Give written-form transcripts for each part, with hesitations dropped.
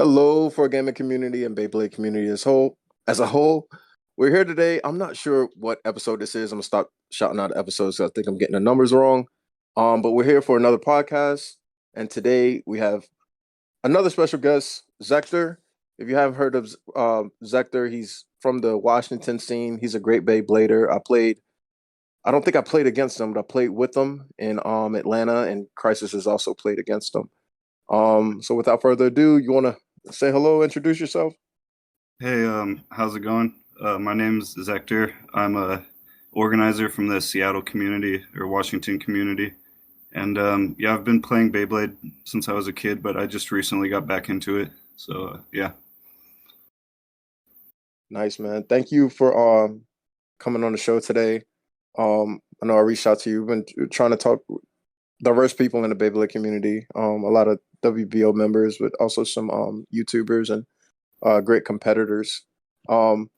Hello for gaming community and Beyblade community as a whole. We're here today. I'm not sure what episode this is. I'm gonna start shouting out episodes. So I think I'm getting the numbers wrong. But we're here for another podcast, and today we have another special guest, Zektor. If you haven't heard of Zektor, he's from the Washington scene. He's a great Beyblader. I don't think I played against him, but I played with him in Atlanta, and Crisis has also played against him. So without further ado, you want to say hello, introduce yourself? Hey, how's it going? My name's Zektor. I'm a organizer from the Seattle community or Washington community, and yeah, I've been playing Beyblade since I was a kid, but I just recently got back into it. So yeah. Nice, man. Thank you for coming on the show today. I know I reached out to you. We've been trying to talk diverse people in the Beyblade community. A lot of WBO members, but also some YouTubers and great competitors. Um,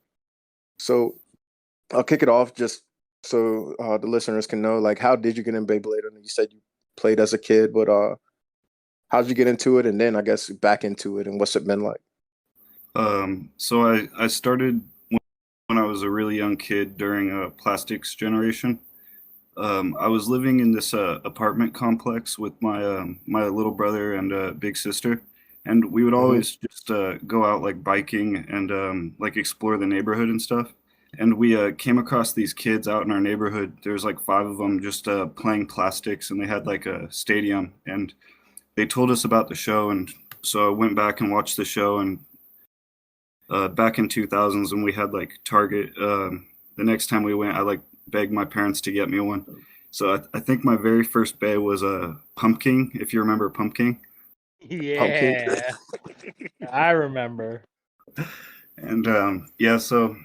so I'll kick it off just so the listeners can know, like, how did you get in Beyblade? I know you said you played as a kid, but how did you get into it, and then I guess back into it, and what's it been like? So I started when I was a really young kid during a plastics generation. I was living in this apartment complex with my little brother and big sister, and we would Hmm. always just go out like biking and like explore the neighborhood and stuff. And we came across these kids out in our neighborhood. There's like five of them just playing plastics, and they had like a stadium, and they told us about the show, and so I went back and watched the show, and back in 2000s when we had like Target. The next time we went, I like begged my parents to get me one. So I think my very first bay was a Pumpkin, if you remember Pumpkin. Pumpkin. Yeah, I remember. And yeah, so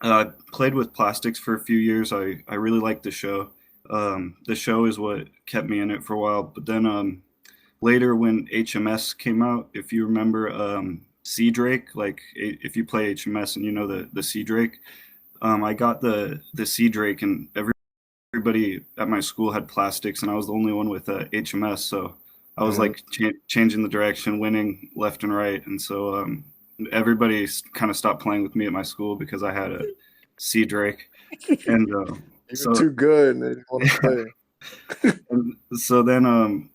I played with plastics for a few years. I really liked the show. The show is what kept me in it for a while. But then later when HMS came out, if you remember Sea Drake, like if you play HMS and you know the Sea Drake, I got the Sea Drake, and everybody at my school had plastics, and I was the only one with HMS. So I was Hmm. like changing the direction, winning left and right, and so everybody kind of stopped playing with me at my school because I had a Sea Drake, and You're so too good, and they didn't want to play. and so then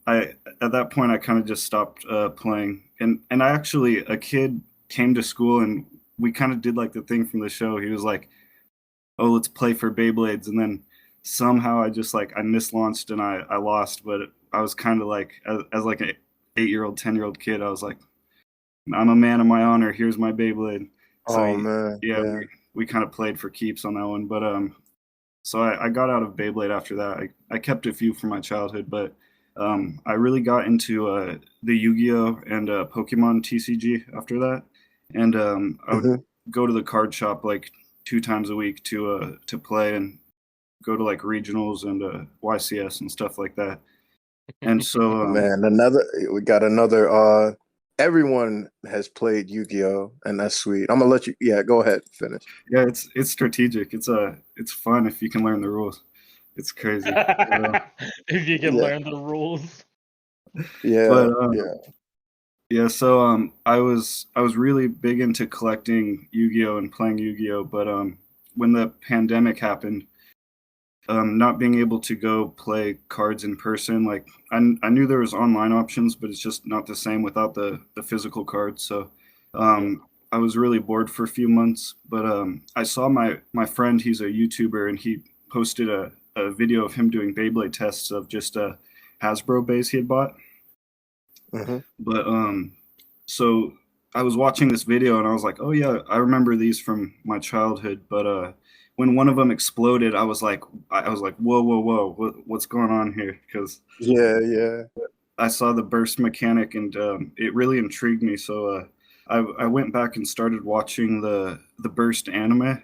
I at that point I kind of just stopped playing, and I actually a kid came to school and we kind of did like the thing from the show. He was like, "Oh, let's play for Beyblades," and then somehow I just like I mislaunched and I lost, but I was kind of like as like an 8-year-old, 10-year-old kid, I was like, "I'm a man of my honor. Here's my Beyblade." So Oh man, yeah, yeah. we kind of played for keeps on that one, but so I got out of Beyblade after that. I kept a few from my childhood, but I really got into the Yu-Gi-Oh and Pokemon TCG after that, and I would Hmm. go to the card shop like 2 times a week to play and go to like regionals and YCS and stuff like that. And so Man, we got another. Everyone has played Yu-Gi-Oh, and that's sweet. I'm gonna let you. Yeah, go ahead, finish. yeah, it's strategic. It's fun if you can learn the rules. It's crazy. If you can Yeah, learn the rules. yeah, But yeah. yeah, so I was really big into collecting Yu-Gi-Oh and playing Yu-Gi-Oh, but when the pandemic happened, not being able to go play cards in person, like I knew there was online options, but it's just not the same without the physical cards. So Yeah. I was really bored for a few months, but I saw my friend, he's a YouTuber, and he posted a video of him doing Beyblade tests of just Hasbro base he had bought. Hmm. But so I was watching this video and I was like, oh yeah, I remember these from my childhood. But when one of them exploded, I was like, whoa, whoa, whoa, what's going on here? Because Yeah, yeah. I saw the burst mechanic and it really intrigued me. So I went back and started watching the burst anime.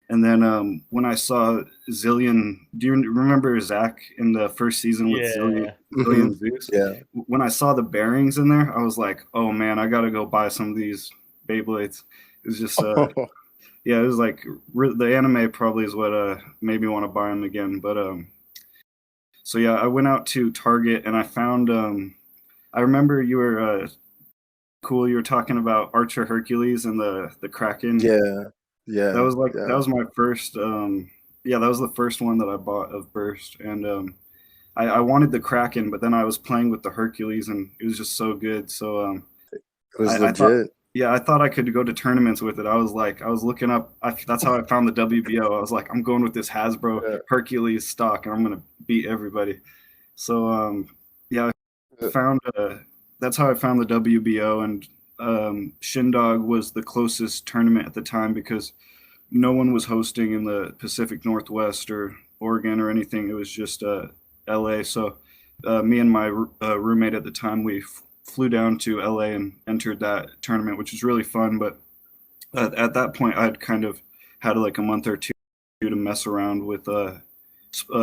And then when I saw Zillion, do you remember Zach in the first season with Yeah. Hmm. Zillion Zeus? Yeah. When I saw the bearings in there, I was like, oh man, I gotta go buy some of these Beyblades. It was just, yeah, it was like the anime probably is what made me want to buy them again. But so yeah, I went out to Target and I found. I remember you were cool. You were talking about Archer Hercules and the Kraken. Yeah, That yeah, was like that yeah. was my first. Yeah, that was the first one that I bought of Burst, and I wanted the Kraken, but then I was playing with the Hercules, and it was just so good. So It was I thought, legit. yeah, I thought I could go to tournaments with it. I was looking up. That's how I found the WBO. I was like, I'm going with this Hasbro Yeah, Hercules stock, and I'm gonna beat everybody. So yeah, I yeah. found that's how I found the WBO, and Shindog was the closest tournament at the time because no one was hosting in the Pacific Northwest or Oregon or anything. It was just LA. So me and my roommate at the time, we flew down to LA and entered that tournament, which was really fun. But at that point, I'd kind of had like a month or two to mess around with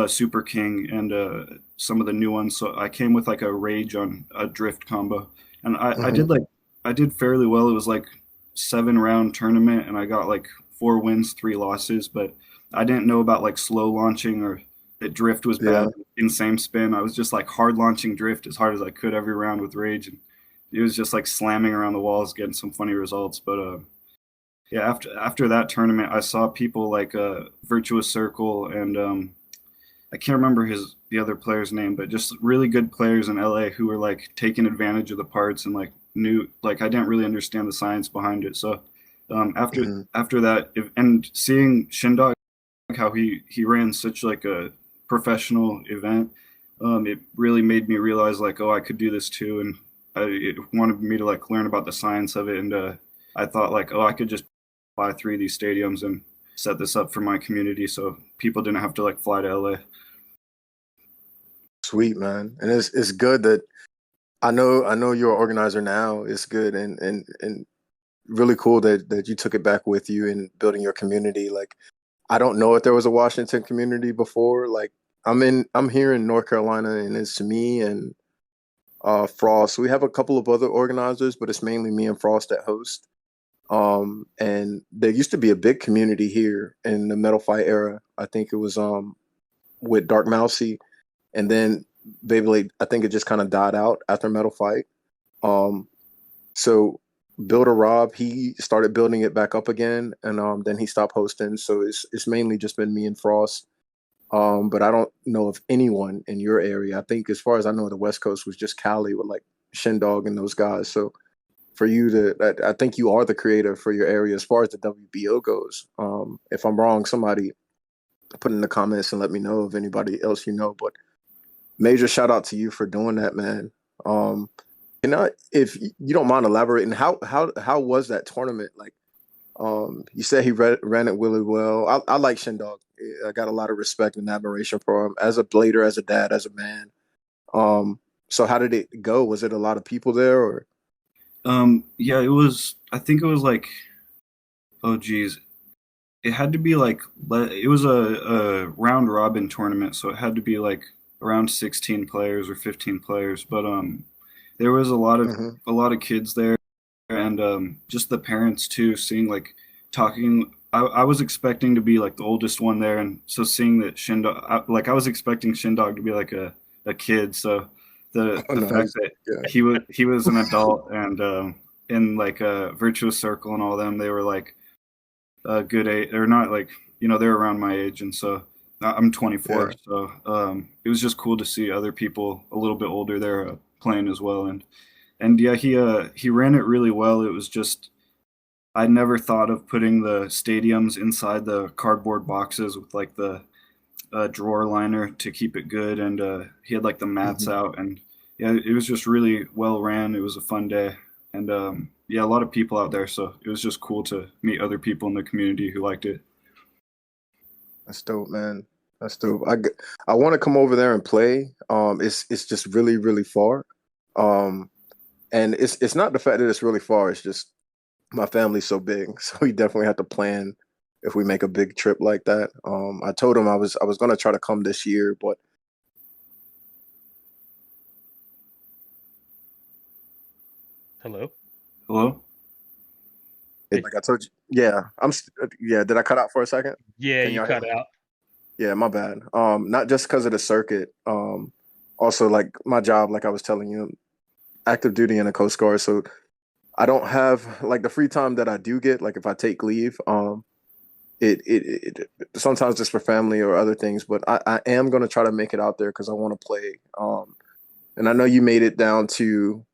Super King and some of the new ones. So I came with like a Rage on a Drift combo, and Mhm. I did fairly well. It was like 7 round tournament, and I got like 4 wins, 3 losses. But I didn't know about like slow launching or that Drift was bad Yeah, in same spin. I was just like hard launching Drift as hard as I could every round with Rage, and it was just like slamming around the walls, getting some funny results. But yeah, after that tournament, I saw people like Virtuous Circle and I can't remember the other player's name, but just really good players in LA who were like taking advantage of the parts and like knew like I didn't really understand the science behind it. So mhm. after that, and seeing Shindog how he ran such like a professional event, it really made me realize like oh I could do this too, and it wanted me to like learn about the science of it, and I thought like oh I could just buy 3 of these stadiums and set this up for my community so people didn't have to like fly to LA. Sweet, man. And it's good that I know you're an organizer now. It's good and really cool that you took it back with you in building your community. Like I don't know if there was a Washington community before. Like I'm here in North Carolina and it's me and Frost. We have a couple of other organizers, but it's mainly me and Frost that host. And there used to be a big community here in the Metal Fight era. I think it was with Dark Mousy, and then Beyblade. I think it just kind of died out after Metal Fight. Um, so Builder Rob, he started building it back up again, and then he stopped hosting. So it's mainly just been me and Frost. But I don't know of anyone in your area. I think as far as I know, the West Coast was just Cali with like Shindog and those guys. So for you I think you are the creator for your area as far as the WBO goes. If I'm wrong, somebody put in the comments and let me know of anybody else you know. But major shout out to you for doing that, man. Um, if you don't mind elaborating, how was that tournament? Like, you said he ran it really well. I like Shindog. I got a lot of respect and admiration for him as a blader, as a dad, as a man. Um, so how did it go? Was it a lot of people there, or? Yeah, it was. I think it was like, oh geez, it had to be like it was a round robin tournament, so it had to be like around 16 players or 15 players. But there was Hmm. a lot of kids there, and just the parents too. Seeing like talking, I was expecting to be like the oldest one there, and so seeing that like I was expecting Shindog to be like a kid. So Oh the no, fact that yeah. he was an adult and in like a virtuous circle and all them, they were like good age. They're not like they're around my age, and so I'm Yeah. 24. So it was just cool to see other people a little bit older there playing as well, and yeah, he ran it really well. It was just I never thought of putting the stadiums inside the cardboard boxes with like the drawer liner to keep it good, and he had like the mats Hmm. out, and yeah, it was just really well ran. It was a fun day, and yeah, a lot of people out there, so it was just cool to meet other people in the community who liked it. That's dope, man. That's dope. I want to come over there and play. It's just really really far. Um, and it's not the fact that it's really far. It's just my family's so big, so we definitely have to plan if we make a big trip like that. I told him I was gonna try to come this year, but Hello. Hello. Hey, like I told you, yeah, yeah. Did I cut out for a second? yeah, Can you y'all hear cut me? out. Yeah, my bad. Not just because of the circuit. Also like my job, like I was telling you, active duty in the Coast Guard. So I don't have like the free time that I do get. Like if I take leave, it sometimes it's for family or other things. But I am gonna try to make it out there because I want to play. And I know you made it down to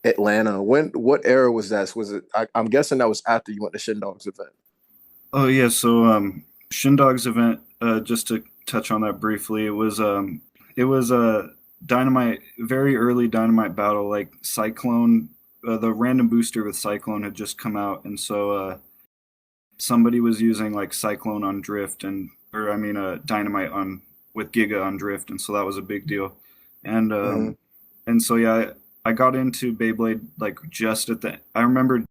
Atlanta. What era was that? Was it? I'm guessing that was after you went to Shin Dog's event. Oh yeah, so Shindog's event. Just to touch on that briefly, it was a dynamite, very early dynamite battle. Like Cyclone, the random booster with Cyclone had just come out, and so somebody was using like Cyclone on Drift, or I mean, dynamite on with Giga on Drift, and so that was a big deal. And Hmm. and so yeah, I got into Beyblade like just at the. I remember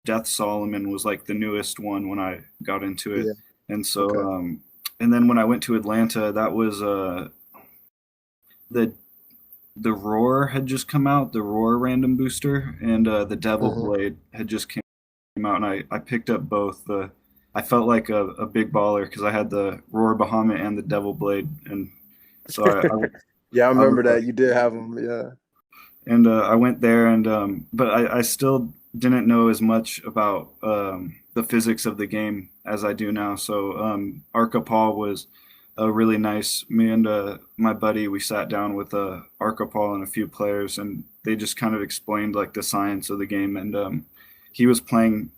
Death Solomon was like the newest one when I got into it, Yeah. and so Okay. and then when I went to Atlanta, that was the Roar had just come out, the Roar random booster, and the Devil Hmm. Blade had just came out, and I picked up both. I felt like a big baller because I had the Roar Bahamut and the Devil Blade, and so Yeah, I I was remember that you did have them. Yeah. and I went there, and but I still didn't know as much about the physics of the game as I do now. So Arca Paul was really nice. Me and my buddy, we sat down with Arca Paul and a few players, and they just kind of explained like the science of the game. And he was playing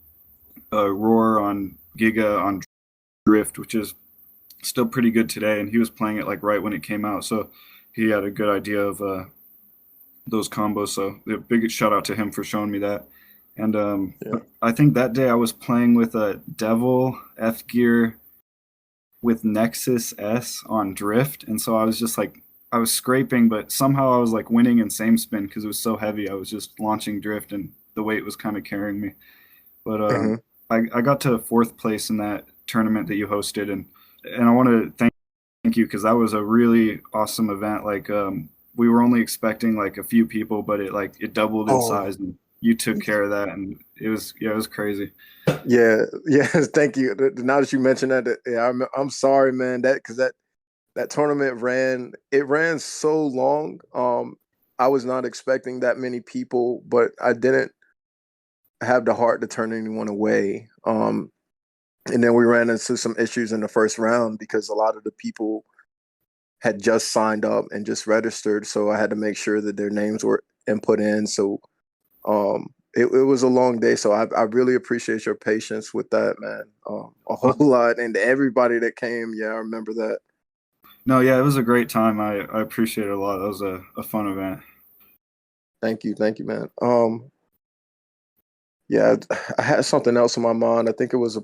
Roar on Giga on Drift, which is still pretty good today, and he was playing it like right when it came out, so he had a good idea of those combos. So a big shout out to him for showing me that. And Yeah. I think that day I was playing with a Devil F Gear with Nexus S on Drift, and so I was just like I was scraping, but somehow I was like winning in same spin because it was so heavy. I was just launching Drift, and the weight was kind of carrying me. But Hmm. I got to fourth place in that tournament that you hosted, and I want to thank you because that was a really awesome event. Like we were only expecting like a few people, but it doubled in Oh, size, and you took care of that, and it was crazy. yeah. Yeah. Thank you. Now that you mentioned that, yeah, I'm sorry, man. That because that tournament ran so long. I was not expecting that many people, but I didn't have the heart to turn anyone away. And then we ran into some issues in the first round because a lot of the people had just signed up and just registered, so I had to make sure that their names were input in. So it was a long day. So I really appreciate your patience with that, man. A whole lot, and everybody that came. Yeah, I remember that. No, yeah, it was a great time. I appreciate it a lot. That was a fun event. Thank you, man. Yeah, I had something else in my mind. I think it was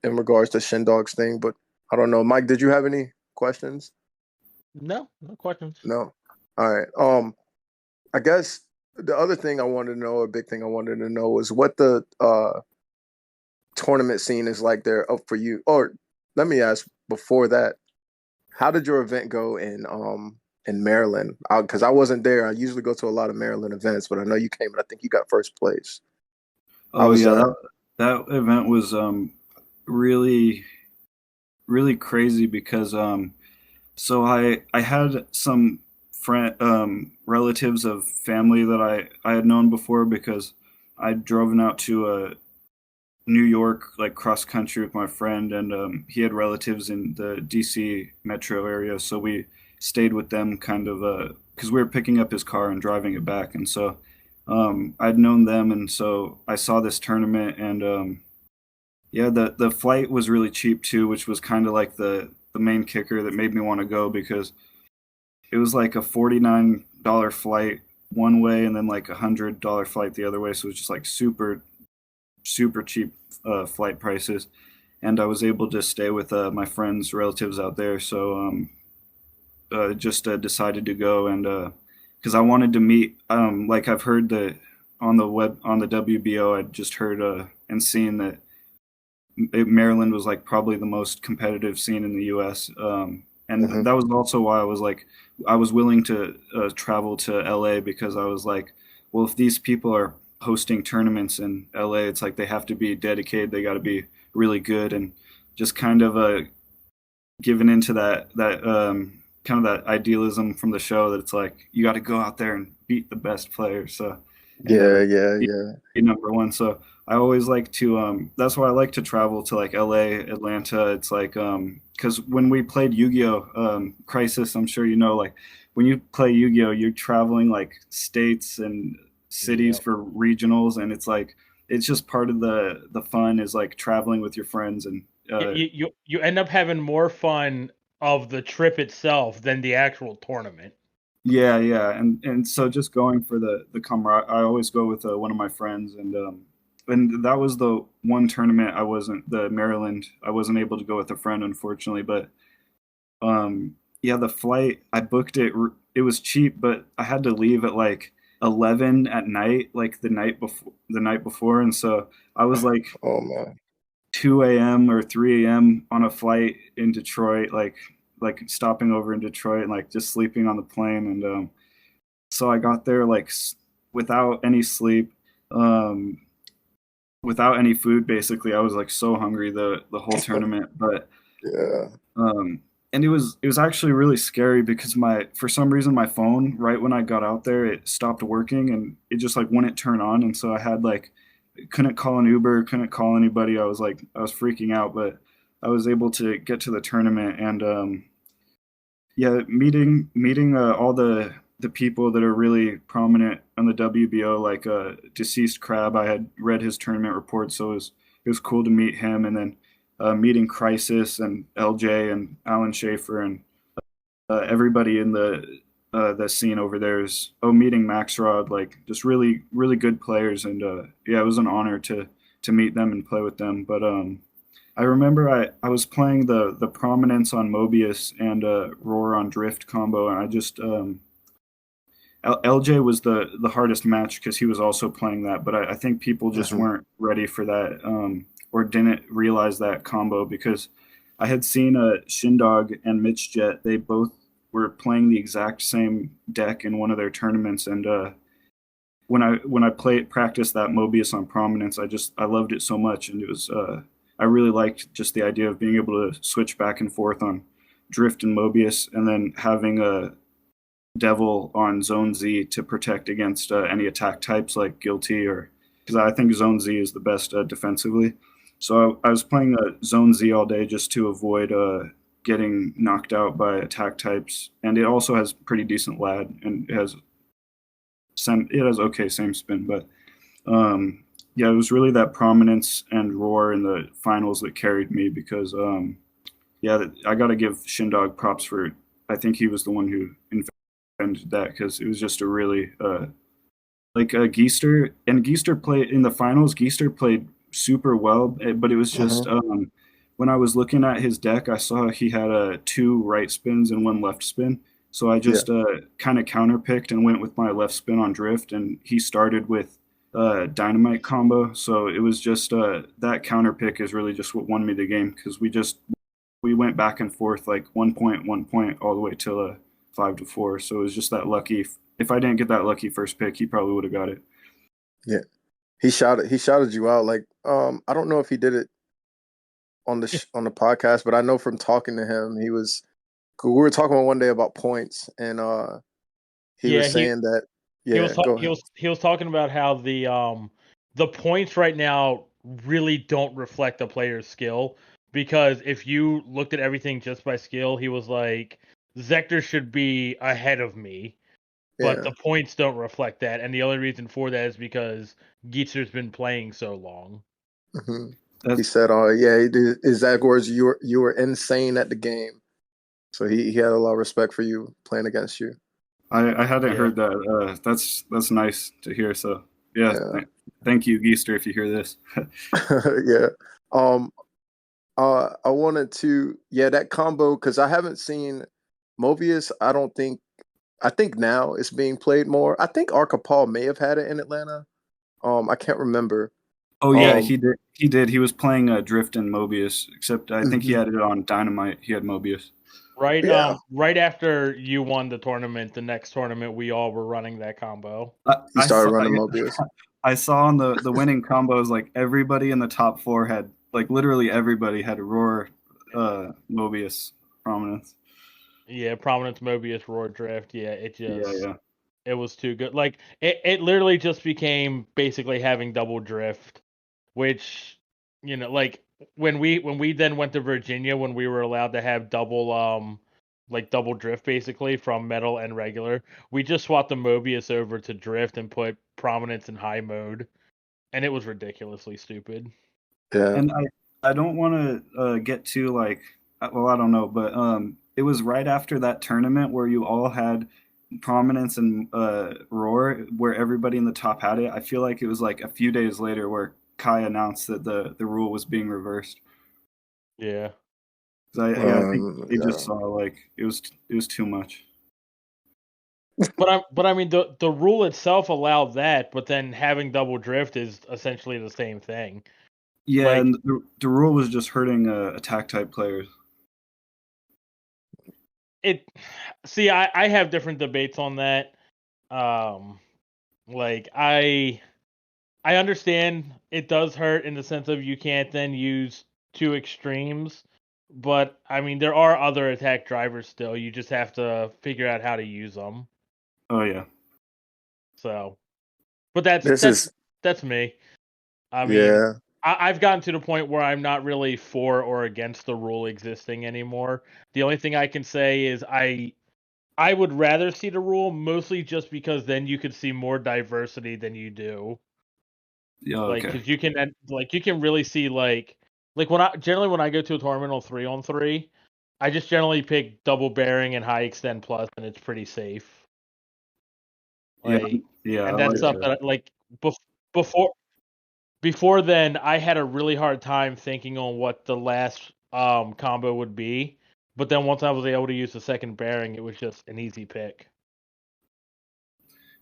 in regards to Shin Dog's thing, but I don't know. Mike, did you have any questions? No, no questions. No. All right. I guess the other thing I wanted to know, a big thing I wanted to know, was what the tournament scene is like there up for you. Or let me ask before that, how did your event go in Maryland? Because I wasn't there. I usually go to a lot of Maryland events, but I know you came and I think you got first place. How Oh was yeah, that? that event was really really crazy because so I had some relatives of family that I had known before because I'd driven out to New York like cross country with my friend, and he had relatives in the DC metro area, so we stayed with them kind of because we were picking up his car and driving it back, and so I'd known them, and so I saw this tournament, and yeah, the flight was really cheap too, which was kind of like the main kicker that made me want to go because it was like a $49 flight one way and then like $100 flight the other way, so it was just like super cheap flight prices, and I was able to stay with my friends' relatives out there. So just decided to go, and because I wanted to meet, like I've heard that on the web on the WBO, I just heard and seen that Maryland was like probably the most competitive scene in the U.S. And Hmm. that was also why I was like, I was willing to travel to LA because I was like, well, if these people are hosting tournaments in LA, it's like they have to be dedicated. They got to be really good, and just kind of given into that kind of that idealism from the show that it's like you got to go out there and beat the best players. So and Yeah. be number one. So I always like to that's why I like to travel to like LA, Atlanta. It's like because when we played Yu-Gi-Oh! Crisis, I'm sure you know, like when you play Yu-Gi-Oh, you're traveling like states and cities Yep. for regionals, and it's like it's just part of the fun is like traveling with your friends and You end up having more fun of the trip itself than the actual tournament. yeah, and so just going for the camaraderie, I always go with one of my friends, and that was the one tournament the Maryland. I wasn't able to go with a friend, unfortunately, but yeah, the flight I booked it. It was cheap, but I had to leave at like 11 at night, like the night before, and so I was like Oh man. 2 a.m. or 3 a.m. on a flight in Detroit, like stopping over in Detroit and like just sleeping on the plane. And so I got there like without any sleep, um, without any food. Basically, I was like so hungry the whole tournament. But Yeah. um, and it was actually really scary because my for some reason my phone right when I got out there it stopped working and it just like wouldn't turn on. And so I had like couldn't call an Uber, couldn't call anybody. I was freaking out, but I was able to get to the tournament and yeah, meeting all the people that are really prominent on the WBO, like Deceased Crab. I had read his tournament report, so it was cool to meet him, and then meeting Crisis and LJ and Alan Schaefer and everybody in the scene over there is meeting Max Rod, like just really good players, and yeah, it was an honor to meet them and play with them. But I remember I was playing the Prominence on Mobius and Roar on Drift combo, and I just LJ was the hardest match because he was also playing that, but I think people just Mhm. weren't ready for that or didn't realize that combo because I had seen Shindog and Mitch Jet. They both were playing the exact same deck in one of their tournaments, and when I practiced that Mobius on Prominence, I loved it so much, and it was I really liked just the idea of being able to switch back and forth on Drift and Mobius, and then having a Devil on Zone Z to protect against any attack types like Guilty or because I think Zone Z is the best defensively. So I was playing Zone Z all day just to avoid getting knocked out by attack types, and it also has pretty decent lad and it has okay same spin, but yeah, it was really that Prominence and Roar in the finals that carried me because yeah, I got to give Shindog props for. I think he was the one who invented that because it was just a really Geester played in the finals. Geester played super well, but it was just Mhm. when I was looking at his deck, I saw he had two right spins and one left spin. So I Yeah. just kind of counterpicked and went with my left spin on Drift, and he started with Dynamite combo. So it was just that counter pick is really just what won me the game because we went back and forth like 1 point all the way till 5-4. So it was just that lucky. If I didn't get that lucky first pick, he probably would have got it. Yeah. He shouted you out. Like, I don't know if he did it on on the podcast, but I know from talking to him, we were talking one day about points, and he Yeah, was saying that. he Yeah, go ahead. he was talking about how the points right now really don't reflect the player's skill because if you looked at everything just by skill, he was like Zektor should be ahead of me, but Yeah. the points don't reflect that, and the only reason for that is because Geetser's been playing so long. Hmm. He That's said, yeah, he did, exact words. You were insane at the game, so he had a lot of respect for you playing against you. I hadn't Yeah. heard that. That's nice to hear. So yeah, Yeah. thank you, Geester, if you hear this. Yeah. Um. I wanted to, yeah, that combo because I haven't seen Mobius. I don't think. I think now it's being played more. I think Arca Paul may have had it in Atlanta. I can't remember. Oh yeah, Um. he did. He did. He was playing Drift and Mobius, except I think he Mhm. had it on Dynamite. He had Mobius. Yeah. Right after you won the tournament, the next tournament we all were running that combo. He I started saw. running Mobius. I saw on the winning combos like everybody in the top four had like literally everybody had Roar, Mobius, Prominence. Yeah, Prominence, Mobius, Roar Drift. Yeah, it Yeah, just yeah. It was too good. Like it literally just became basically having double drift, which like when we then went to Virginia when we were allowed to have double drift basically from metal and regular, we just swapped the Mobius over to drift and put prominence in high mode, and it was ridiculously stupid. Yeah. And I don't want to get too like, well, I don't know, but it was right after that tournament where you all had prominence and roar, where everybody in the top had it. I feel like it was like a few days later where Kai announced that the rule was being reversed. Yeah. 'Cause I think they just Yeah. saw like it was too much. But I mean the rule itself allowed that, but then having double drift is essentially the same thing. Yeah, Like and the rule was just hurting attack type players. it see I have different debates on that. Like I understand it does hurt in the sense of you can't then use two extremes, but I mean there are other attack drivers still. You just have to figure out how to use them. Oh yeah, So, but that's This that's is that's me. I mean, yeah. I've gotten to the point where I'm not really for or against the rule existing anymore. The only thing I can say is I would rather see the rule mostly just because then you could see more diversity than you do. yeah, Like, okay, because you can really see like when I go to a tournament on 3-on-3, I just generally pick double bearing and high extend plus, and it's pretty safe. yeah, Like, yeah, I and that's like stuff Yeah. that like bef- before before then, I had a really hard time thinking on what the last combo would be. But then once I was able to use the second bearing, it was just an easy pick.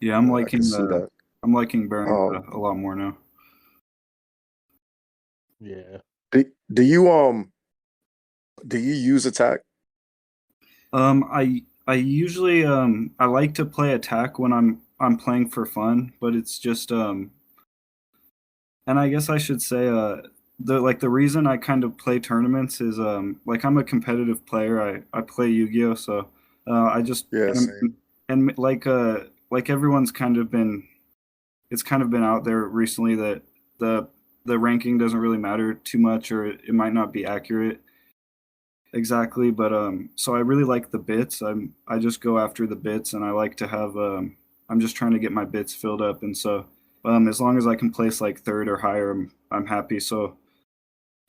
yeah. I can see that. I'm liking Bearing Um, a lot more now. Yeah. do you use attack? I usually I like to play attack when I'm playing for fun, but it's just and I guess I should say the reason I kind of play tournaments is like I'm a competitive player. I play Yu-Gi-Oh, so I just Yeah, same. and like everyone's kind of been it's kind of been out there recently that the the ranking doesn't really matter too much, or it might not be accurate exactly, but so I really like the bits. I just go after the bits, and I like to have I'm just trying to get my bits filled up, and so as long as I can place like third or higher, I'm happy. So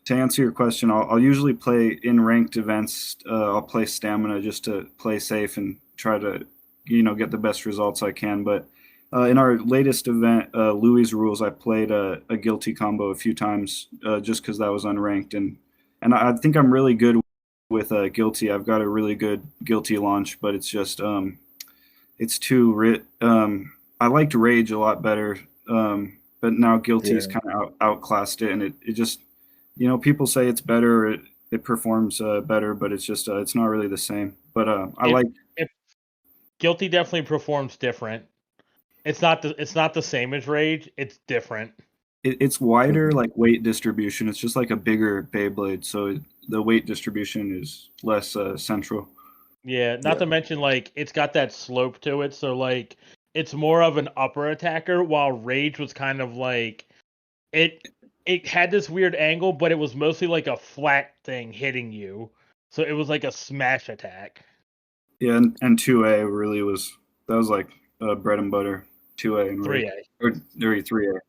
to answer your question, I'll usually play in ranked events. I'll play stamina just to play safe and try to get the best results I can. But in our latest event, Louis Rules, I played a guilty combo a few times just because that was unranked, and I think I'm really good with guilty. I've got a really good guilty launch, but it's just it's too I liked rage a lot better, but now guilty's Yeah. kind of outclassed it, and it just people say it's better, it performs better, but it's just it's not really the same. But I If like if Guilty definitely performs different. It's not the same as Rage. It's different. it's wider Mhm. like weight distribution. It's just like a bigger Beyblade, so the weight distribution is less central. Yeah, not Yeah. to mention like it's got that slope to it, so like it's more of an upper attacker, while Rage was kind of like it it had this weird angle, but it was mostly like a flat thing hitting you. So it was like a smash attack. Yeah, and 2A really was that was like bread and butter. 2A and rate 3A. or 3A.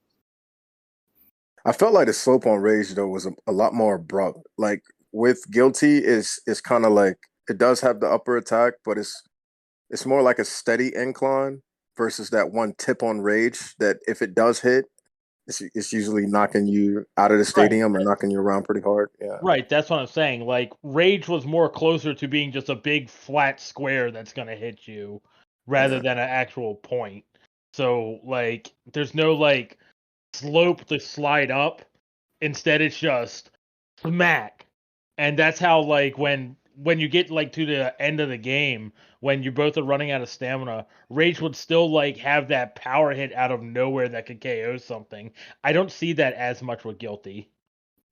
I felt like the slope on Rage though was a lot more abrupt. Like with Guilty is kind of like it does have the upper attack, but it's more like a steady incline versus that one tip on Rage that if it does hit, it's usually knocking you out of the Right. stadium or knocking you around pretty hard. Yeah. Right, that's what I'm saying. Like Rage was more closer to being just a big flat square that's gonna hit you rather Yeah. than an actual point. So like there's no like slope to slide up. Instead it's just smack. And that's how like when you get like to the end of the game, when you both are running out of stamina, Rage would still like have that power hit out of nowhere that could KO something. I don't see that as much with Guilty.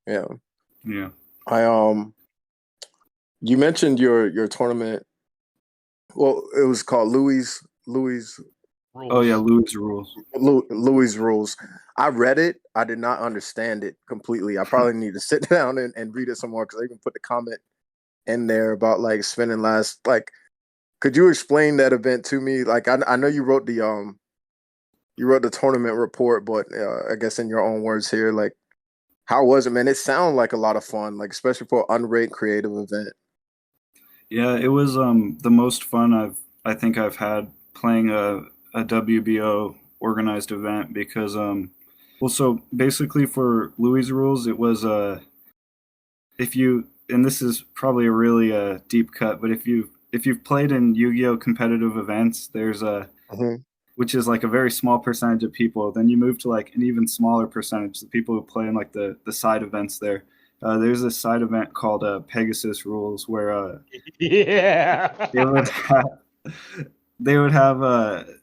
Yeah. Yeah. I you mentioned your tournament. Well, it was called Louis Rules. Oh yeah, Louis rules. Louis rules. I read it. I did not understand it completely. I probably need to sit down and read it some more because I even put the comment in there about like spending last. Like, could you explain that event to me? Like, I know you wrote the tournament report, but I guess in your own words here, like, how was it, man? It sounded like a lot of fun, like especially for an unrated creative event. Yeah, it was the most fun I think I've had playing a WBO organized event because well, so basically for Louis rules it was if you, and this is probably a really deep cut, but if you've played in Yu-Gi-Oh competitive events, there's a, Mhm. which is like a very small percentage of people. Then you move to like an even smaller percentage, the people who play in like the side events there. There's a side event called Pegasus Rules where Yeah. they would have, they would have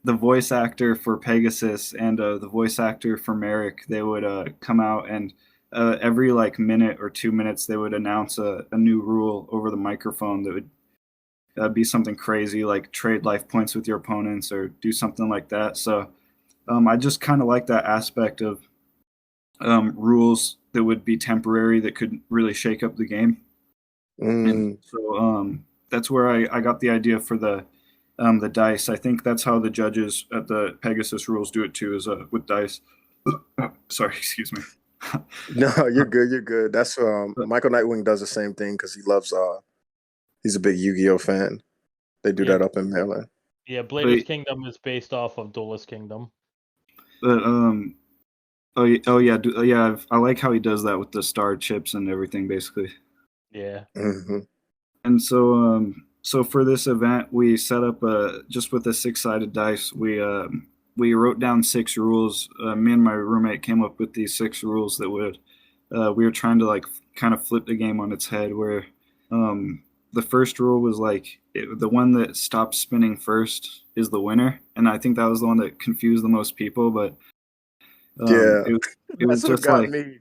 the voice actor for Pegasus and the voice actor for Merrick. They would come out and every like minute or 2 minutes they would announce a new rule over the microphone that would be something crazy like trade life points with your opponents or do something like that. So I just kind of like that aspect of rules that would be temporary that could really shake up the game. And Mm. so that's where I got the idea for the dice. I think that's how the judges at the Pegasus rules do it too, is with dice. Sorry, excuse me. No, you're good. You're good. That's But, Michael Nightwing does the same thing because he loves. He's a big Yu-Gi-Oh fan. They do Yeah. that up in Maryland. Yeah, Blader's but, Kingdom is based off of Duelist Kingdom. but oh yeah, yeah. I like how he does that with the star chips and everything, basically. Yeah. Hmm. And so for this event, we set up just with a six-sided dice. We wrote down six rules. Me and my roommate came up with these six rules that would we were trying to like kind of flip the game on its head. Where the first rule was like the one that stops spinning first is the winner, and I think that was the one that confused the most people. But Yeah, it was that's what just got like me.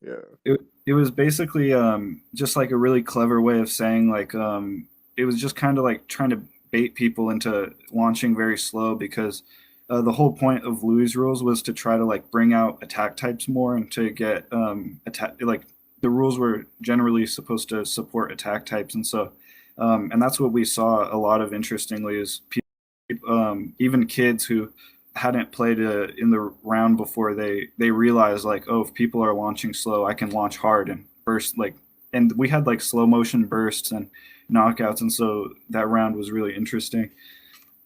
Yeah. it was basically just like a really clever way of saying like it was just kind of like trying to bait people into launching very slow because the whole point of Louis rules was to try to like bring out attack types more and to get attack, like the rules were generally supposed to support attack types, and so and that's what we saw a lot of, interestingly, is people, even kids who hadn't played in the round before, they realized like, oh, if people are launching slow, I can launch hard and burst like, and we had like slow motion bursts and knockouts, and so that round was really interesting.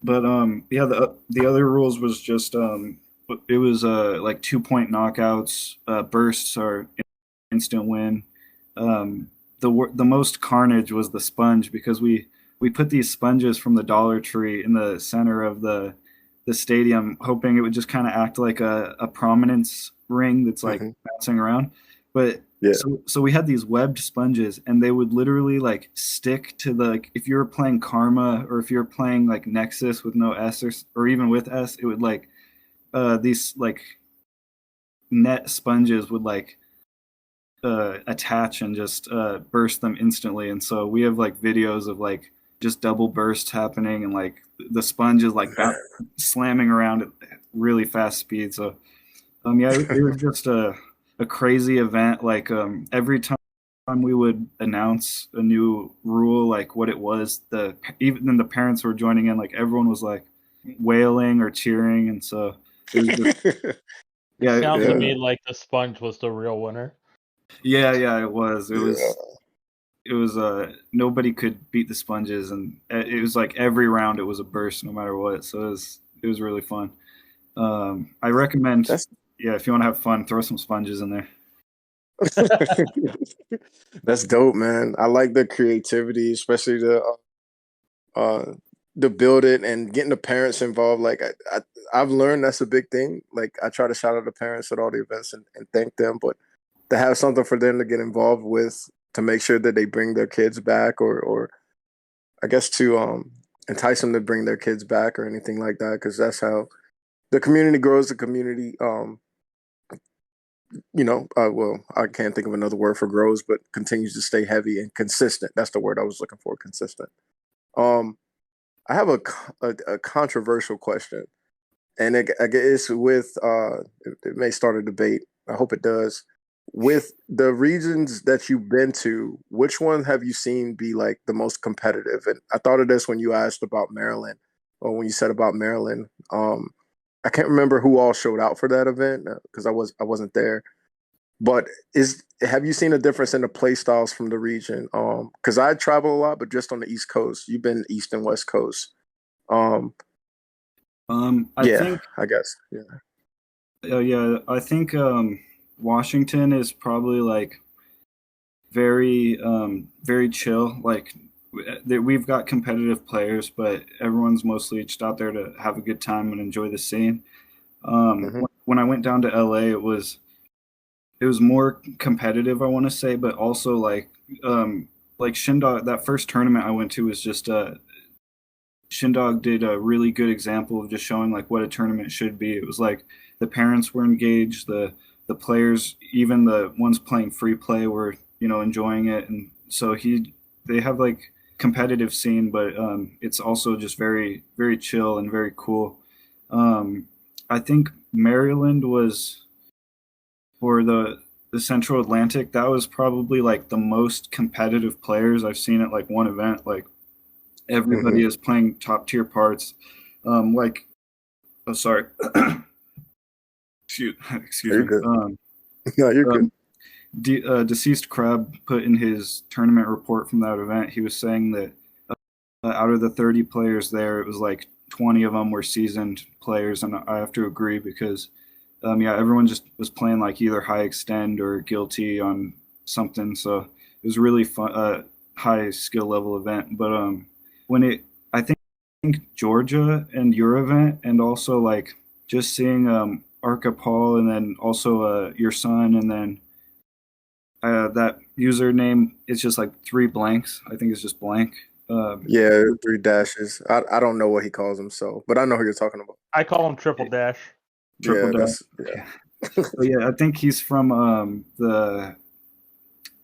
But yeah, the other rules was just it was like 2 point knockouts, bursts are instant win. The most carnage was the sponge because we put these sponges from the Dollar Tree in the center of the stadium, hoping it would just kind of act like a prominence ring that's like Hmm. bouncing around. But Yeah. so we had these webbed sponges, and they would literally like stick to the, like, if you were playing Karma or if you were playing like Nexus with no S, or even with S, it would like these like net sponges would like attach and just burst them instantly. And so we have like videos of like just double bursts happening and like the sponge is like slamming around at really fast speed. So yeah, it was just a crazy event. Like every time we would announce a new rule, like what it was, even then the parents were joining in, like everyone was like wailing or cheering, and so it was just It yeah, sounds to Yeah. me like the sponge was the real winner. yeah, it was. Yeah. It was nobody could beat the sponges, and it was like every round it was a burst no matter what. So it was really fun. I recommend, That's yeah, if you want to have fun, throw some sponges in there. that's dope, man. I like the creativity, especially uh to build it and getting the parents involved. Like I've learned that's a big thing. Like I try to shout out the parents at all the events and thank them, but to have something for them to get involved with to make sure that they bring their kids back or I guess to entice them to bring their kids back or anything like that, because that's how the community grows. The community well, I can't think of another word for grows, but continues to stay heavy and consistent. That's the word I was looking for, consistent. Um I have a controversial question. and I guess with it may start a debate. I hope it does. With the regions that you've been to, which one have you seen be like the most competitive? And I thought of this when you asked about Maryland, or when you said about Maryland. I can't remember who all showed out for that event because I wasn't there. But have you seen a difference in the play styles from the region? Because I travel a lot, but just on the East Coast. You've been East and West Coast. Um, I yeah, think, I guess. Yeah. yeah, I think Washington is probably like very, very chill. Like we've got competitive players, but everyone's mostly just out there to have a good time and enjoy the scene. Hmm. When I went down to LA, it was more competitive, I want to say, but also like Shindog. That first tournament I went to was just Shindog did a really good example of just showing like what a tournament should be. It was like the parents were engaged, the players, even the ones playing free play were enjoying it, and so they have like competitive scene, but it's also just very very chill and very cool. Um, I think Maryland was for the Central Atlantic. That was probably like the most competitive players I've seen at like one event. Like Hmm. everybody is playing top tier parts. Like, oh, sorry, shoot, excuse You're me. good. No, you're good. Um, Deceased Crab put in his tournament report from that event. He was saying that out of the 30 players there, it was like 20 of them were seasoned players, and I have to agree because, yeah, everyone just was playing like either high extend or guilty on something. So it was really fun, high skill level event. But when I think Georgia and your event, and also like just seeing Arca Paul, and then also your son, and then that username is just like three blanks. I think it's just blank. Yeah, 3 dashes. I don't know what he calls himself, but I know who you're talking about. I call him Triple Dash. Triple Yeah, dash. that's yeah. But yeah, I think he's from the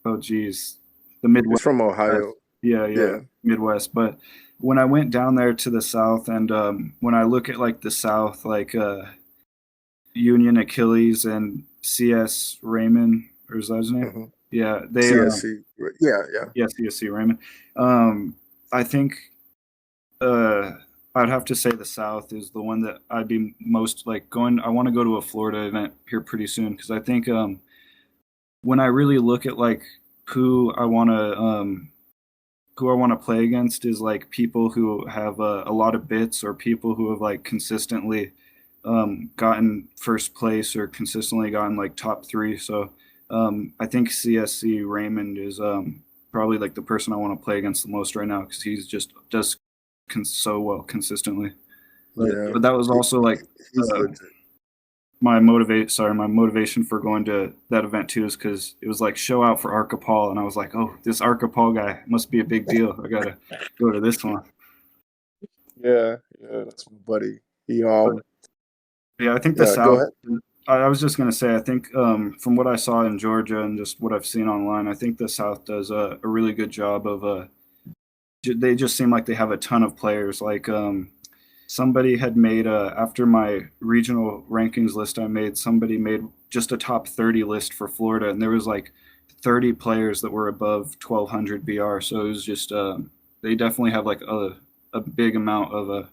oh geez, the He's Midwest. from Ohio. Yeah, yeah, Yeah. Midwest. But when I went down there to the South, and when I look at like the South, like Union Achilles and CS Raymond, or is that his name? Hmm. Yeah, they CSC. Yeah, yeah. yeah, CSC Raymond. Um, I think uh, I'd have to say the South is the one that I'd be most like going. I want to go to a Florida event here pretty soon because I think when I really look at like who I want to who I want to play against is like people who have a lot of bits, or people who have like consistently gotten first place or consistently gotten like top three. So I think CSC Raymond is probably like the person I want to play against the most right now because he's just does so well consistently. Yeah. But that was He, also like he's uh, legit. my motivation for going to that event too is because it was like show out for Arca Paul, and I was like, oh, this Arca Paul guy must be a big deal. I gotta go to this one. Yeah, yeah, that's my buddy. He But yeah, I think the yeah, go South. ahead. I was just gonna say, I think from what I saw in Georgia and just what I've seen online, I think the South does a really good job of they just seem like they have a ton of players. Like somebody had made after my regional rankings list I made, somebody made just a top 30 list for Florida, and there was like 30 players that were above 1200 BR. So it was just they definitely have like a big amount of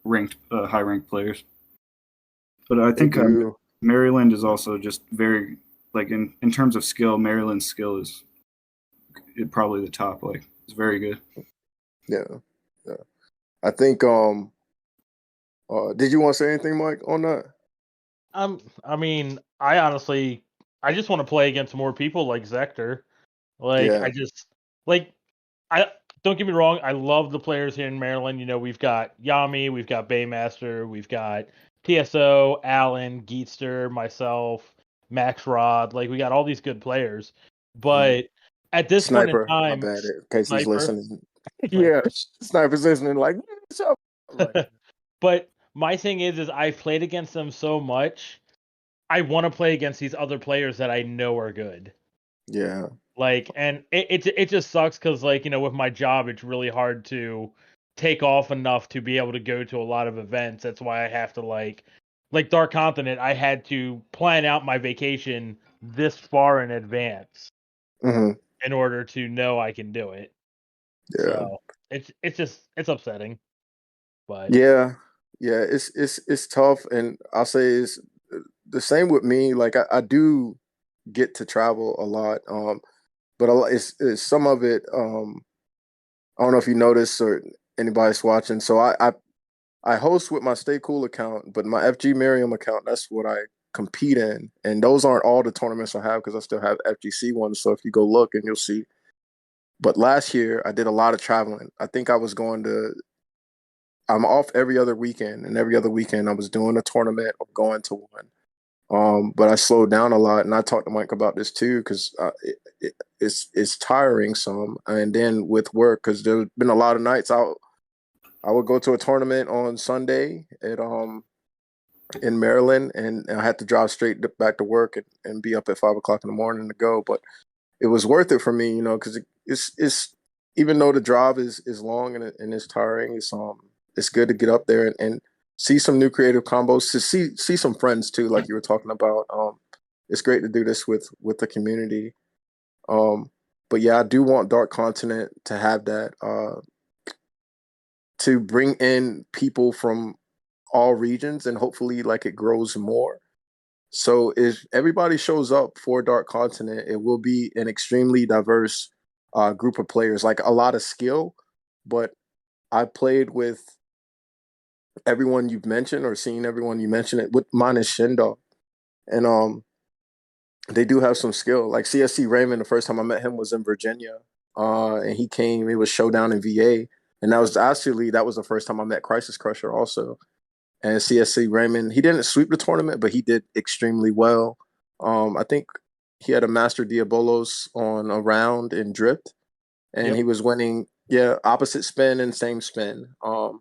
ranked high ranked players. But I They think do. Maryland is also just very like in terms of skill, Maryland's skill is probably the top. Like it's very good. Yeah, yeah. I think did you want to say anything, Mike, on that? I mean, I just want to play against more people like Zektor. Like, Yeah. like, I don't get me wrong. I love the players here in Maryland. You know, we've got Yami, we've got Baymaster, we've got TSO, Allen, Geetster, myself, Max Rod. Like, we got all these good players. Mhm. But at this point in Sniper, my time, bad, in case he's Sniper, listening. Yeah, Sniper. Sniper's listening like, "What's up?" Like, But my thing is I've played against them so much. I want to play against these other players that I know are good. yeah. Like, and it just sucks because, like, you know, with my job, it's really hard to take off enough to be able to go to a lot of events. That's why I have to like Dark Continent, I had to plan out my vacation this far in advance Hmm. in order to know I can do it. Yeah. So it's upsetting. But Yeah. Yeah. It's tough. And I'll say it's the same with me. Like I do get to travel a lot. But it's some of it, I don't know if you noticed or anybody's watching. So I host with my Stay Cool account, but my FG Miriam account, that's what I compete in. And those aren't all the tournaments I have because I still have FGC ones. So if you go look and you'll see. But last year I did a lot of traveling. I think I'm off every other weekend, and every other weekend I was doing a tournament or going to one. But I slowed down a lot, and I talked to Mike about this too because it's tiring some. And then with work, because there's been a lot of nights out. I would go to a tournament on Sunday at in Maryland, and I had to drive back to work and be up at 5 o'clock in the morning to go. But it was worth it for me, because it's even though the drive is long and it's tiring, it's good to get up there and see some new creative combos, to see some friends too, like you were talking about. It's great to do this with the community. But yeah, I do want Dark Continent to have that, to bring in people from all regions, and hopefully like it grows more. So if everybody shows up for Dark Continent, it will be an extremely diverse group of players, like a lot of skill. But I played with everyone you've mentioned, or seen everyone you mentioned it with, minus Shindo, and they do have some skill. Like CSC Raymond, the first time I met him was in Virginia, and he came. It was Showdown in VA, and that was the first time I met Crisis Crusher also. And CSC Raymond, he didn't sweep the tournament, but he did extremely well. I think he had a Master Diabolos on a round in Drift, and yep. he was winning. Yeah, opposite spin and same spin. I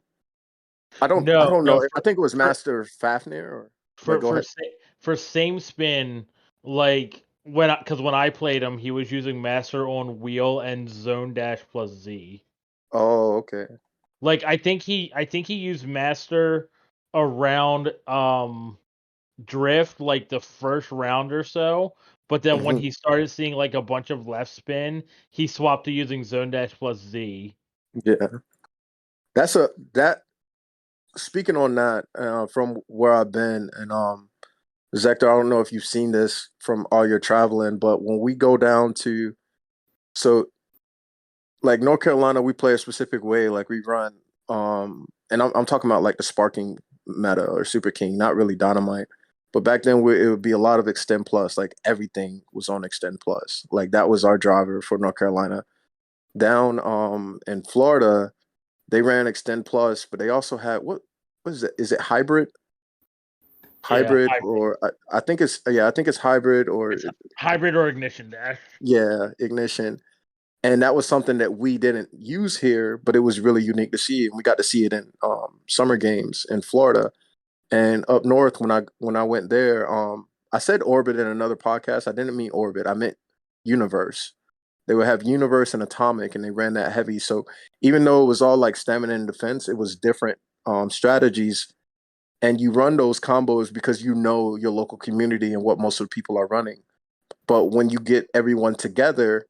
No, don't no, know. I think it was for Master Fafnir. But for go for ahead. sa- for same spin, like when I played him, he was using Master on wheel and Zone Dash plus Z. Oh, okay. Like I think he used Master around Drift like the first round or so, but then when Hmm. he started seeing like a bunch of left spin, he swapped to using Zone Dash plus Z. Yeah, that. Speaking on that, from where I've been, and Zektor, I don't know if you've seen this from all your traveling, but when we go down to, so like North Carolina, we play a specific way. Like we run, and I'm talking about like the Sparking meta or Super King, not really Dynamite. But back then, it would be a lot of Extend Plus. Like everything was on Extend Plus. Like that was our driver for North Carolina. Down in Florida, they ran Extend Plus, but they also had what is it? Is it hybrid? Yeah, Hybrid, hybrid. or I think it's, yeah, I think it's hybrid, or It's hybrid or ignition dash. yeah, ignition. And that was something that we didn't use here, but it was really unique to see. And we got to see it in summer games in Florida and up north. When I went there, I said orbit in another podcast. I didn't mean orbit. I meant universe. They would have universe and atomic, and they ran that heavy. So even though it was all like stamina and defense, it was different strategies. And you run those combos because you know your local community and what most of the people are running. But when you get everyone together,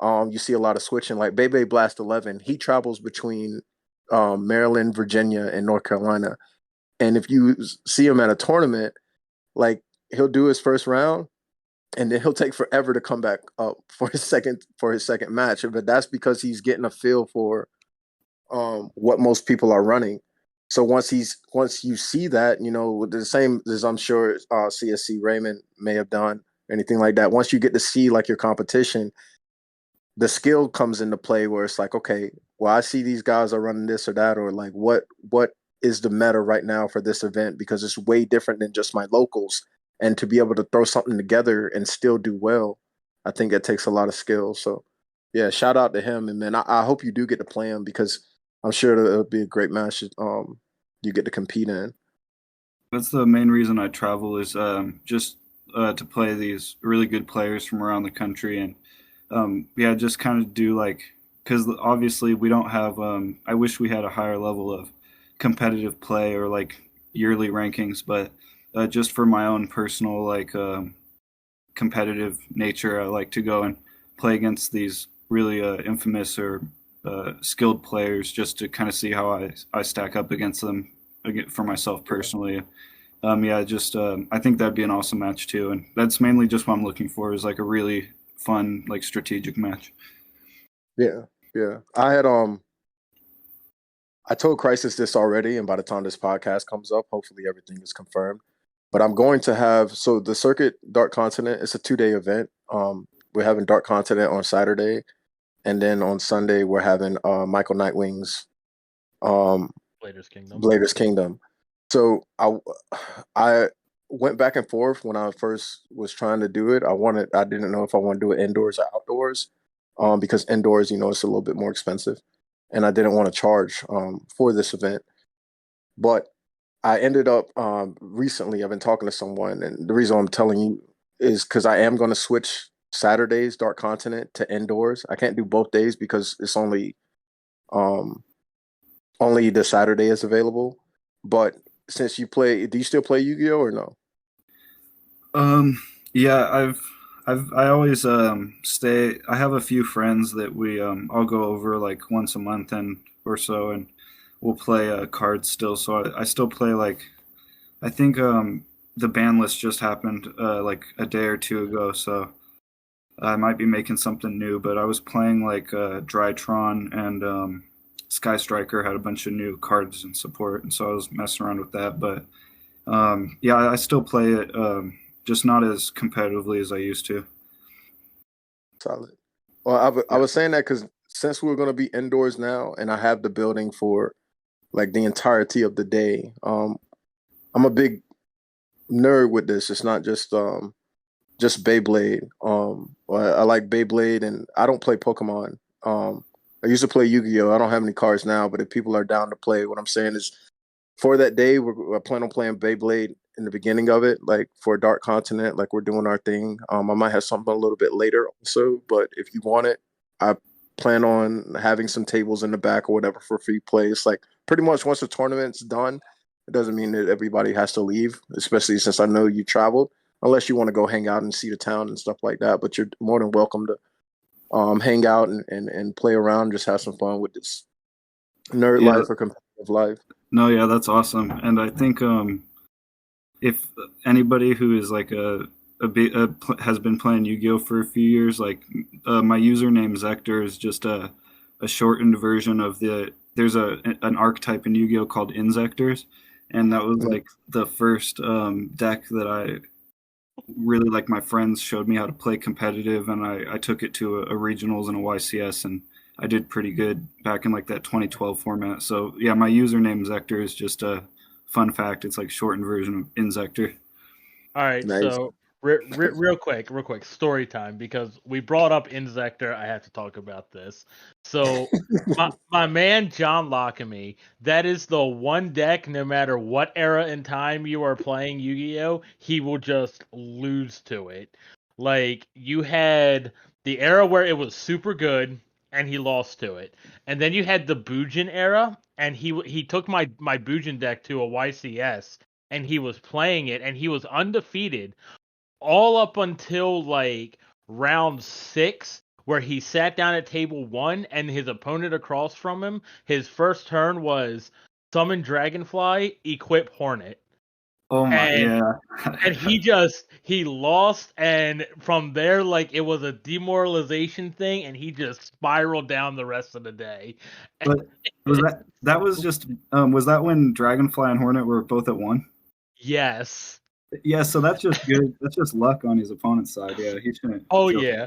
you see a lot of switching. Like Beyblade Blast 11, he travels between Maryland, Virginia, and North Carolina. And if you see him at a tournament, like he'll do his first round, and then he'll take forever to come back up for his second match. But that's because he's getting a feel for what most people are running. So once you see that, the same as I'm sure CSC Raymond may have done, anything like that. Once you get to see like your competition, the skill comes into play where it's like, okay, well, I see these guys are running this or that, or like what is the meta right now for this event, because it's way different than just my locals. And to be able to throw something together and still do well, I think it takes a lot of skill. So yeah, shout out to him, and man, I hope you do get to play him, because I'm sure it'll be a great match. You get to compete in. That's the main reason I travel is just to play these really good players from around the country and yeah, just kind of do like because obviously we don't have. I wish we had a higher level of competitive play or like yearly rankings, but just for my own personal like competitive nature, I like to go and play against these really infamous or skilled players just to kind of see how I stack up against them for myself personally. Yeah, just I think that'd be an awesome match too, and that's mainly just what I'm looking for is like a really fun like strategic match. Yeah, yeah. I told Crisis this already, and by the time this podcast comes up, hopefully everything is confirmed. But I'm going to have the circuit Dark Continent. It's a 2-day event. We're having Dark Continent on Saturday, and then on Sunday we're having Michael Nightwing's um, Blader's Kingdom. Blader's Kingdom. So I went back and forth when I first was trying to do it. I didn't know if I want to do it indoors or outdoors, because indoors, it's a little bit more expensive, and I didn't want to charge for this event. But I ended up recently. I've been talking to someone, and the reason I'm telling you is because I am going to switch Saturday's Dark Continent to indoors. I can't do both days because it's um, only the Saturday is available. But since you play, do you still play Yu-Gi-Oh or no? Yeah, I always stay. I have a few friends that we I'll go over like once a month and or so, and we'll play cards still. So I still play like I think the ban list just happened like a day or two ago, so I might be making something new. But I was playing like Drytron and Sky Striker had a bunch of new cards and support, and so I was messing around with that. But yeah, I still play it, just not as competitively as I used to. Solid. Well, I was saying that because since we're going to be indoors now, and I have the building for like the entirety of the day, I'm a big nerd with this. It's not just Beyblade. I like Beyblade, and I don't play Pokemon. I used to play Yu-Gi-Oh. I don't have any cards now, but if people are down to play, what I'm saying is, for that day, we're planning on playing Beyblade in the beginning of it, like for Dark Continent, like we're doing our thing. I might have something a little bit later also, but if you want it, I plan on having some tables in the back or whatever for free play. It's like pretty much once the tournament's done, it doesn't mean that everybody has to leave, especially since I know you traveled, unless you want to go hang out and see the town and stuff like that. But you're more than welcome to hang out and play around, just have some fun with this nerd Yeah, life or competitive life. no, yeah, that's awesome. And I think if anybody who is like has been playing Yu-Gi-Oh for a few years, like my username Zektor is just a shortened version of there's an archetype in Yu-Gi-Oh called Inzectors, and that was like the first deck that I really like. My friends showed me how to play competitive, and I took it to a regionals and a YCS, and I did pretty good back in like that 2012 format. So yeah, my username Zektor is just a fun fact. It's like shortened version of Inzector. All right, Nice. so real quick, story time because we brought up Inzector. I have to talk about this. So my man John Lockamy, that is the one deck. No matter what era in time you are playing Yu-Gi-Oh, he will just lose to it. Like you had the era where it was super good, and he lost to it, and then you had the Bujin era, and he took my Bujin deck to a YCS and he was playing it and he was undefeated all up until like round 6 where he sat down at table 1 and his opponent across from him, his first turn was summon Dragonfly, equip Hornet. Oh my, And yeah. he lost, and from there like it was a demoralization thing and he just spiraled down the rest of the day. But that was just was that when Dragonfly and Hornet were both at 1? Yes. Yeah, so that's just good. That's just luck on his opponent's side. Yeah, he shouldn't Oh feel yeah.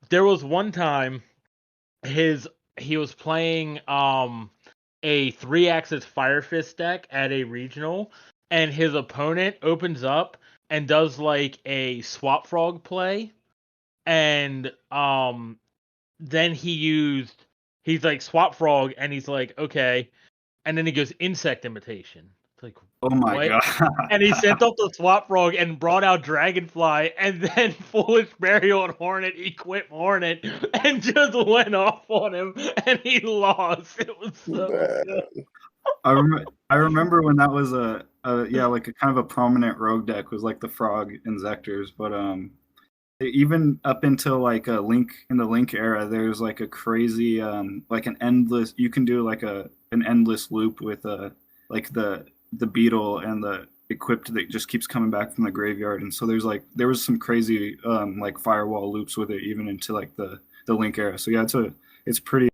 There was one time he was playing a 3-axis Fire Fist deck at a regional, and his opponent opens up and does like a Swap Frog play, and then he's like Swap Frog, and he's like okay, and then he goes Insect Imitation. It's like, Oh my what? god! And he sent up the swap frog and brought out Dragonfly, and then Foolish Burial and Hornet equipped Hornet and just went off on him, and he lost. It was so good. I remember when that was like a kind of a prominent rogue deck was like the Frog and Zektor's, but even up until like a Link in the Link era, there's like a crazy like an endless. You can do like an endless loop with like the beetle and the equipped that just keeps coming back from the graveyard, and so there was some crazy like firewall loops with it even into like the Link era. So yeah, it's pretty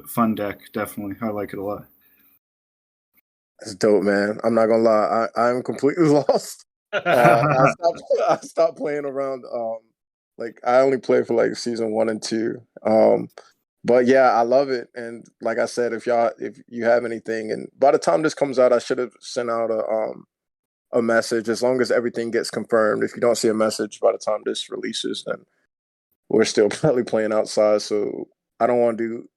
fun deck. Definitely, I like it a lot. It's dope, man. I'm not gonna lie. I'm completely lost. I stopped playing around. Like I only played for like season 1 and 2. But yeah, I love it. And like I said, if you have anything, and by the time this comes out, I should have sent out a message. As long as everything gets confirmed. If you don't see a message by the time this releases, then we're still probably playing outside. So I don't want to do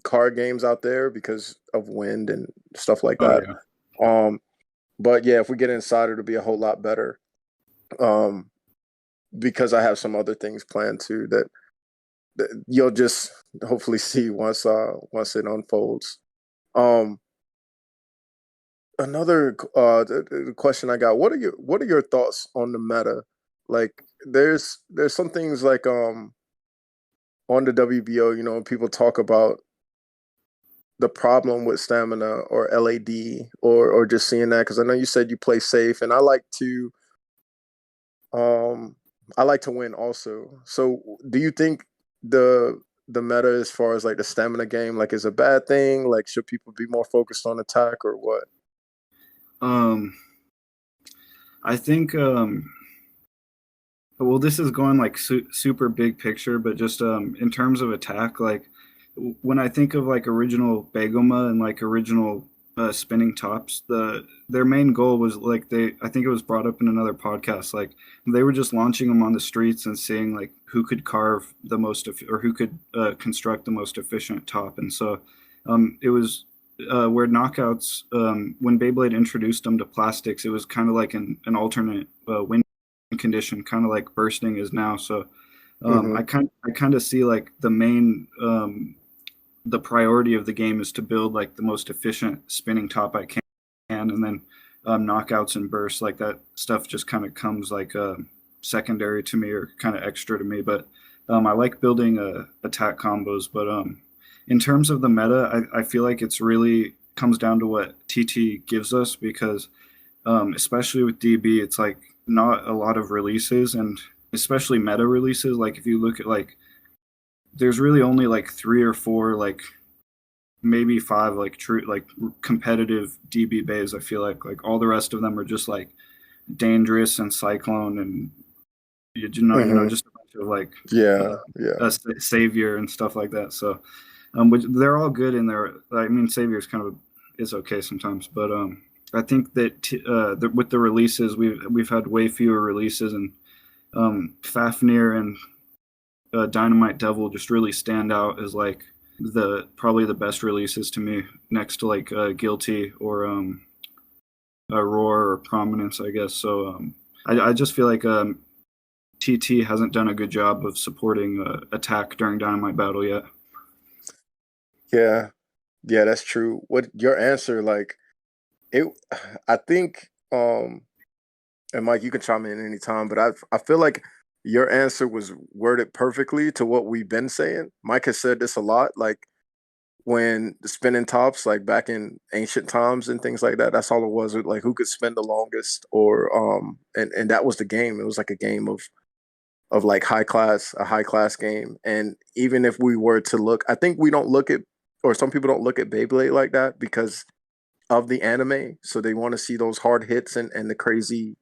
card games out there because of wind and stuff like that. Yeah. But yeah, if we get inside, it'll be a whole lot better. Because I have some other things planned too that you'll just hopefully see once it unfolds. Another the question I got: what are your thoughts on the meta? Like, there's some things like on the WBO, people talk about the problem with stamina or LAD or just seeing that, because I know you said you play safe, and I like to win also. So do you think the meta as far as like the stamina game like is a bad thing? Like, should people be more focused on attack or what? I think well, this is going like super big picture, but just in terms of attack, like when I think of like original Begoma and like original spinning tops, their main goal was like I think it was brought up in another podcast, like they were just launching them on the streets and seeing like who could carve the most or who could construct the most efficient top. And so it was where knockouts, when Beyblade introduced them to plastics, it was kind of like an alternate win condition, kind of like bursting is now. So I kind of see like the main the priority of the game is to build like the most efficient spinning top I can, and then knockouts and bursts, like that stuff just kind of comes like secondary to me or kind of extra to me. But I like building attack combos. But in terms of the meta, I feel like it's really comes down to what TT gives us, because especially with DB, it's like not a lot of releases, and especially meta releases. Like if you look at like, there's really only like 3 or 4, like maybe 5 like true like competitive DB bays. I feel like all the rest of them are just like Dangerous and Cyclone and just a bunch of like Savior and stuff like that. So which they're all good in there. I mean, Savior's kind of is okay sometimes, but I think that with the releases, we've had way fewer releases, and Fafnir and Dynamite Devil just really stand out as like probably the best releases to me, next to like Guilty or Roar or Prominence, I guess. So I just feel like TT hasn't done a good job of supporting attack during Dynamite Battle yet. Yeah, that's true. What your answer, like it? I think, and Mike, you can chime in anytime, but I feel like your answer was worded perfectly to what we've been saying. Mike has said this a lot, like when the spinning tops, like back in ancient times and things like that. That's all it was. Like who could spin the longest, or and that was the game. It was like a game of like a high class game. And even if we were to look, I think we don't look at, or some people don't look at Beyblade like that because of the anime. So they want to see those hard hits and the crazy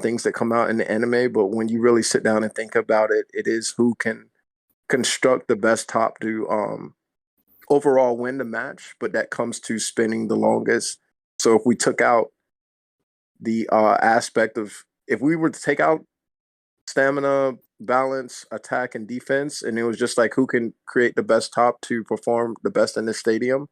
things that come out in the anime. But when you really sit down and think about it, it is who can construct the best top to overall win the match. But that comes to spinning the longest. So if we took out the aspect of, if we were to take out stamina, balance, attack, and defense, and it was just like who can create the best top to perform the best in this stadium,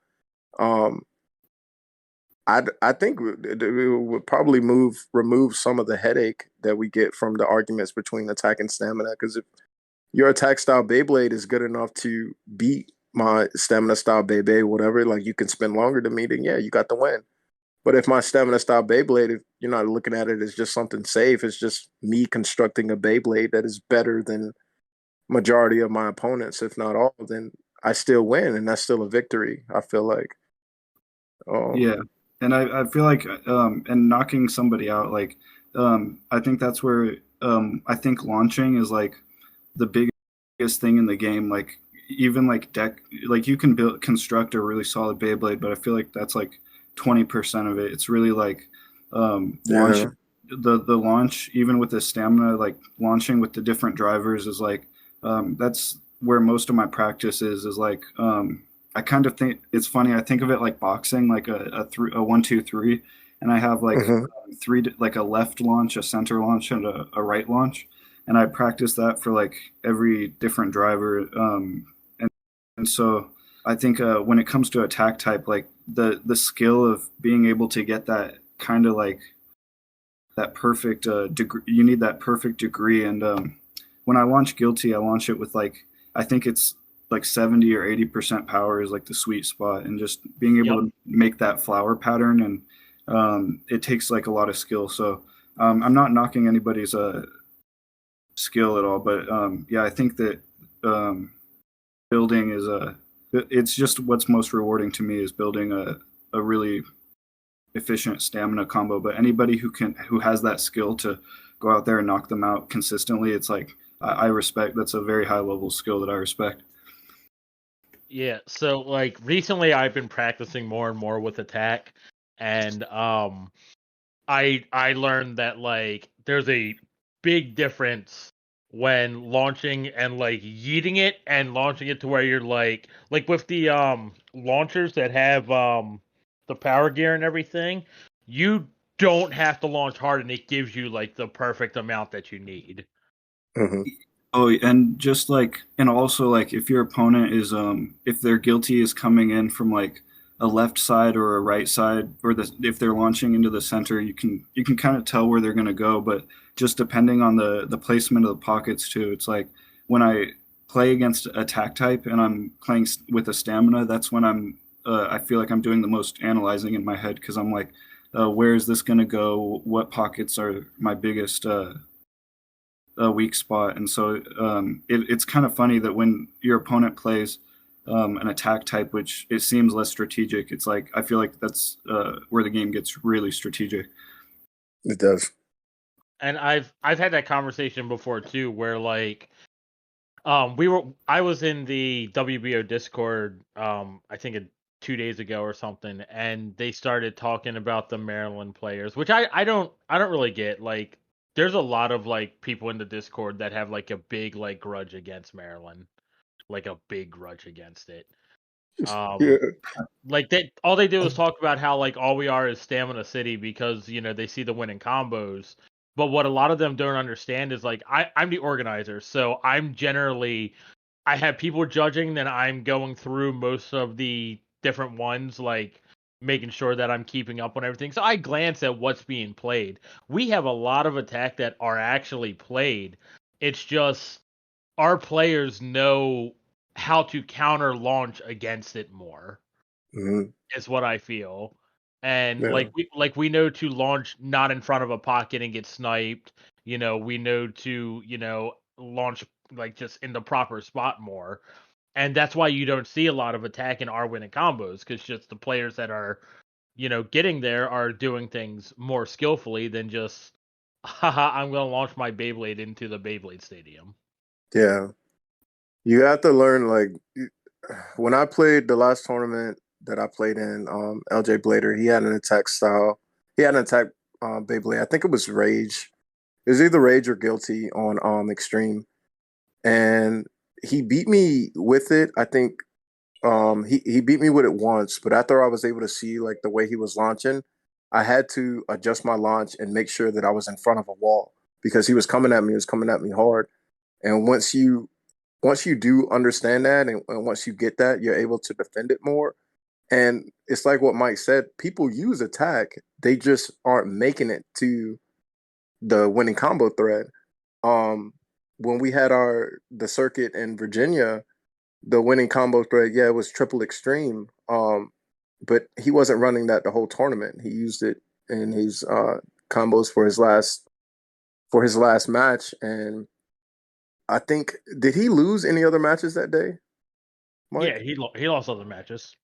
I think it would probably remove some of the headache that we get from the arguments between attack and stamina. Because if your attack style Beyblade is good enough to beat my stamina style Beyblade, whatever, like you can spend longer than me, then yeah, you got the win. But if my stamina style Beyblade, if you're not looking at it as just something safe, it's just me constructing a Beyblade that is better than majority of my opponents, if not all, then I still win, and that's still a victory. I feel like. Yeah, and I feel like and knocking somebody out, like I think that's where I think launching is like the biggest thing in the game. Like even like deck, like you can construct a really solid Beyblade, but I feel like that's like 20% of it. It's really like launch Yeah. the launch, even with the stamina, like launching with the different drivers is like that's where most of my practice is like I kind of think it's funny. I think of it like boxing, like a 1, 2, 3, and I have like Hmm. three, like a left launch, a center launch, and a right launch, and I practice that for like every different driver. And so I think when it comes to attack type, like the skill of being able to get that kind of like that perfect degree, you need that perfect degree. And when I launch Guilty, I launch it with like I think it's like 70 or 80% power is like the sweet spot, and just being able Yep. to make that flower pattern, and it takes like a lot of skill. So I'm not knocking anybody's skill at all, but yeah, I think that um, building is a it's just what's most rewarding to me is building a really efficient stamina combo. But anybody who has that skill to go out there and knock them out consistently, it's like I respect. That's a very high level skill that I respect. Yeah, so like recently I've been practicing more and more with attack, and I learned that like there's a big difference when launching and like yeeting it and launching it to where you're like with the launchers that have the power gear and everything, you don't have to launch hard and it gives you like the perfect amount that you need. Hmm. Oh, and just like, and also like, if your opponent is, if their Guilty is coming in from like a left side or a right side, or if they're launching into the center, you can kind of tell where they're going to go. But just depending on the placement of the pockets too, it's like when I play against attack type and I'm playing with a stamina, that's when I feel like I'm doing the most analyzing in my head, because I'm like, where is this going to go? What pockets are my biggest a weak spot. And so it's kind of funny that when your opponent plays an attack type, which it seems less strategic, it's like I feel like that's where the game gets really strategic. It does. And I've had that conversation before too, where like I was in the WBO Discord I think 2 days ago or something, and they started talking about the Maryland players, which I don't really get. Like there's a lot of like people in the Discord that have like a big like grudge against Maryland, like a big grudge against it. Yeah. Like they all they do is talk about how like all we are is Stamina City because they see the winning combos. But what a lot of them don't understand is like I'm the organizer, so I have people judging, then I'm going through most of the different ones, like making sure that I'm keeping up on everything. So I glance at what's being played. We have a lot of attack that are actually played. It's just our players know how to counter launch against it more, Hmm. is what I feel. And Yeah. we know to launch not in front of a pocket and get sniped. We know to, launch like just in the proper spot more. And that's why you don't see a lot of attack in our winning combos, because just the players that are, getting there are doing things more skillfully than just, haha, I'm gonna launch my Beyblade into the Beyblade Stadium. Yeah. You have to learn like when I played the last tournament that I played in, LJ Blader, he had an attack style. He had an attack Beyblade. I think it was Rage. It was either Rage or Guilty on Extreme. And he beat me with it. I think he beat me with it once, but after I was able to see like the way he was launching, I had to adjust my launch and make sure that I was in front of a wall because he was coming at me hard. And once you do understand that, and once you get that, you're able to defend it more. And it's like what Mike said, people use attack, they just aren't making it to the winning combo thread. Um, when we had the circuit in Virginia, the winning combo thread, yeah, it was triple extreme. But he wasn't running that the whole tournament. He used it in his combos for his last match. And I think, did he lose any other matches that day, Yeah, Mike? he lost other matches.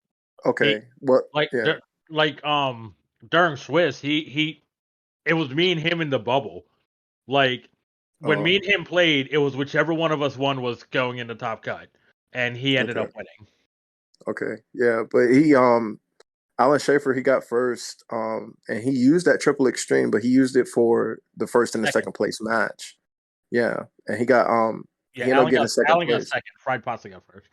He Okay. What? like Yeah. like during Swiss, he it was me and him in the bubble. Like when me Oh, and him played, it was whichever one of us won was going in the top cut, and he ended okay. up winning. Okay. Yeah. But Alan Schaefer, he got first, and he used that triple extreme, but he used it for the first and the Second, second place match. Yeah, and yeah, he ended up getting a second Alan got place. second. Fried Pasta got first.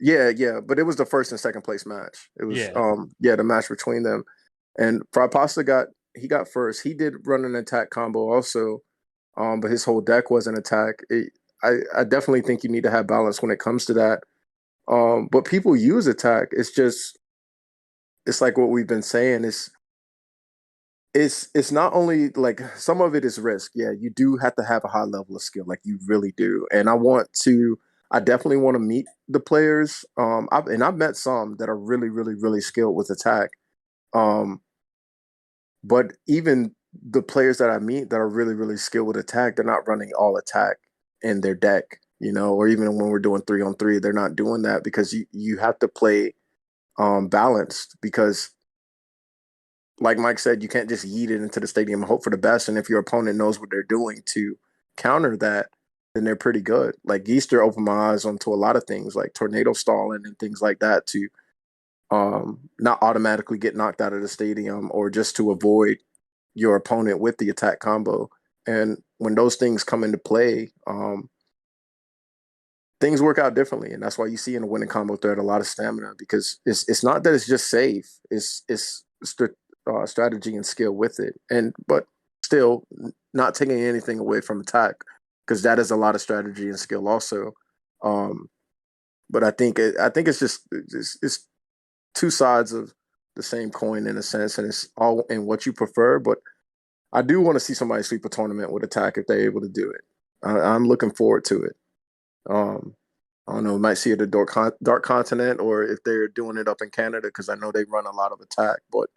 Yeah, yeah, but it was the first and second place match. It was Yeah, yeah, the match between them, and Fried Pasta got first. He did run an attack combo also, but his whole deck was an attack. I definitely think you need to have balance when it comes to that. But people use attack. It's like what we've been saying. It's not only like some of it is risk. Yeah, you do have to have a high level of skill, like you really do. And I definitely want to meet the players. I've met some that are really, really, really skilled with attack. Um, but even the players that I meet that are really, really skilled with attack, they're not running all attack in their deck, or even when we're doing 3-on-3, they're not doing that because you have to play balanced because like Mike said, you can't just yeet it into the stadium and hope for the best. And if your opponent knows what they're doing to counter that, then they're pretty good. Like Easter opened my eyes onto a lot of things like tornado stalling and things like that to not automatically get knocked out of the stadium or just to avoid your opponent with the attack combo. And when those things come into play, things work out differently. And that's why you see in a winning combo thread a lot of stamina because it's not that it's just safe. It's strategy and skill with it, but still not taking anything away from attack because that is a lot of strategy and skill also. Um, but I think it's two sides of the same coin in a sense, and it's all in what you prefer. But I do want to see somebody sweep a tournament with attack if they're able to do it. I'm looking forward to it. Um, I don't know, we might see it at Dark Continent or if they're doing it up in Canada because I know they run a lot of attack, but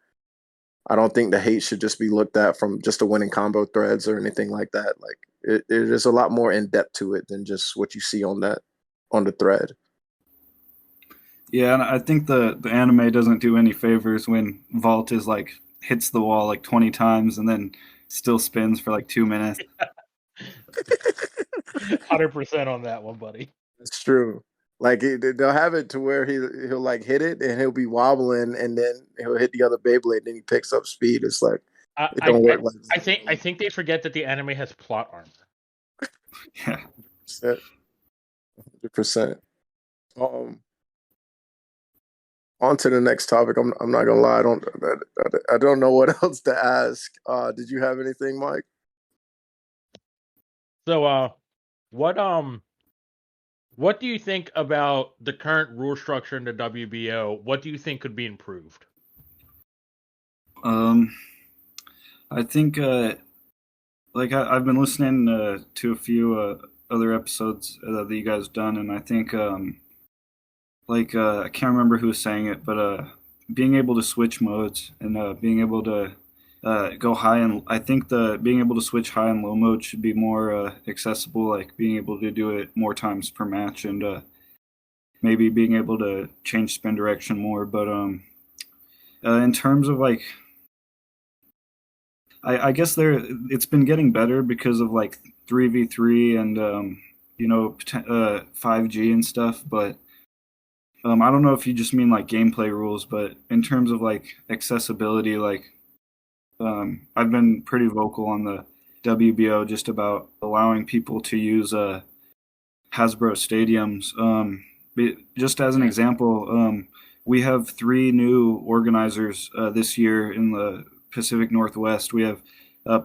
I don't think the hate should just be looked at from just the winning combo threads or anything like that. Like it is a lot more in depth to it than just what you see on the thread. Yeah, and I think the anime doesn't do any favors when Vault is like hits the wall like 20 times and then still spins for like 2 minutes. 100% on that one, buddy. It's true. Like they'll have it to where he'll like hit it and he'll be wobbling and then he'll hit the other Beyblade and then he picks up speed. It's like I it I, don't I work like I think they forget that the anime has plot armor. Yeah. 100%. On to the next topic. I'm not gonna lie. I don't know what else to ask. Did you have anything, Mike? So what do you think about the current rule structure in the WBO? What do you think could be improved? Um, I think I've been listening to a few other episodes that you guys done, and I think I can't remember who was saying it, but being able to switch modes and being able to go high and I think the being able to switch high and low mode should be more accessible, like being able to do it more times per match and maybe being able to change spin direction more. But in terms of like, I guess it's been getting better because of like 3v3 and 5G and stuff, but I don't know if you just mean like gameplay rules, but in terms of like accessibility, like I've been pretty vocal on the WBO just about allowing people to use Hasbro stadiums. Just as an example, we have 3 new organizers this year in the Pacific Northwest. We have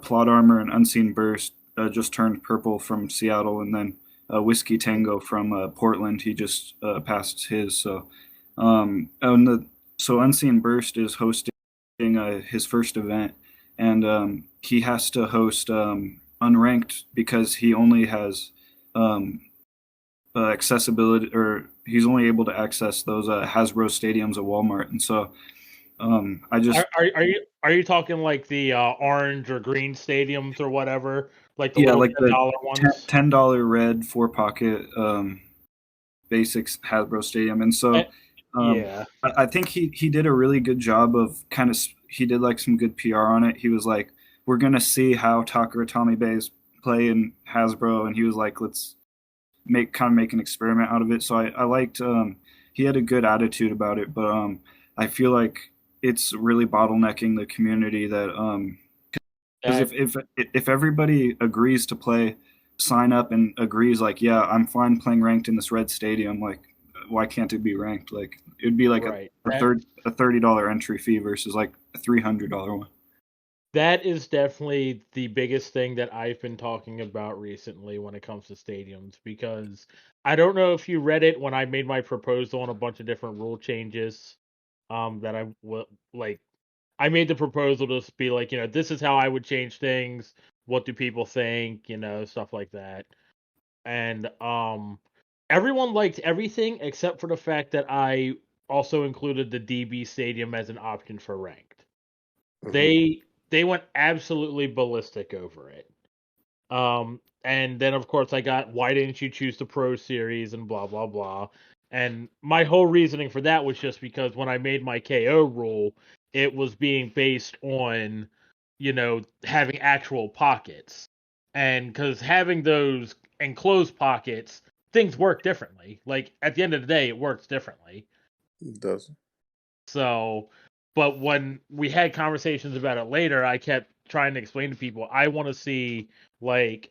Plot Armor and Unseen Burst just turned purple from Seattle, and then Whiskey Tango from Portland. He just passed his. So, and so Unseen Burst is hosting his first event, and he has to host unranked because he only has um, accessibility, or he's only able to access those Hasbro stadiums at Walmart, and so I just Are you talking like the orange or green stadiums or whatever, like the yeah, little like the $10 ones? $10 red 4 pocket basics Hasbro stadium, and Eh, so yeah, I think he did a really good job of he did like some good PR on it. He was like, we're gonna see how Takara Tommy Bays play in Hasbro, and he was like, let's make an experiment out of it. So I liked he had a good attitude about it, but I feel like it's really bottlenecking the community that because that if everybody agrees to play, sign up and agrees like, yeah, I'm fine playing ranked in this red stadium, like why can't it be ranked? Like it'd be like right. a $30 entry fee versus like a $300 one. That is definitely the biggest thing that I've been talking about recently when it comes to stadiums, because I don't know if you read it when I made my proposal on a bunch of different rule changes. That I will like. I made the proposal to be like, this is how I would change things. What do people think? Stuff like that. And everyone liked everything except for the fact that I also included the DB Stadium as an option for ranked. Mhm. They went absolutely ballistic over it. And then of course I got, why didn't you choose the Pro Series and blah blah blah. And my whole reasoning for that was just because when I made my KO rule, it was being based on, having actual pockets. And because having those enclosed pockets, things work differently. Like at the end of the day, it works differently. It does. So, but when we had conversations about it later, I kept trying to explain to people I want to see like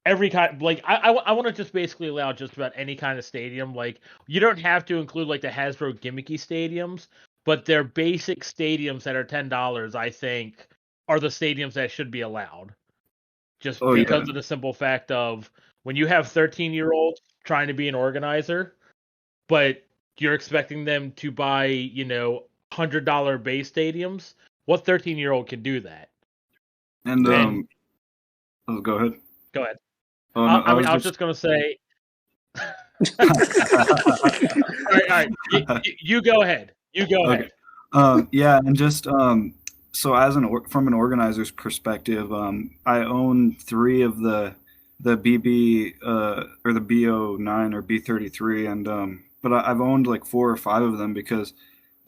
every kind, like I want to just basically allow just about any kind of stadium. Like you don't have to include like the Hasbro gimmicky stadiums, but their basic stadiums that are $10, I think, are the stadiums that should be allowed. Just Oh yeah, because of the simple fact of when you have 13-year-olds trying to be an organizer, but you're expecting them to buy, $100 base stadiums. What 13-year-old can do that? and Yeah. And oh, go ahead. go ahead. Oh no, I I mean, was I was just just gonna say. All right. You go ahead. You go okay. ahead. Yeah, and just so as from an organizer's perspective, I own three of the BB or the BO9 or B33, and but I've owned like 4 or 5 of them because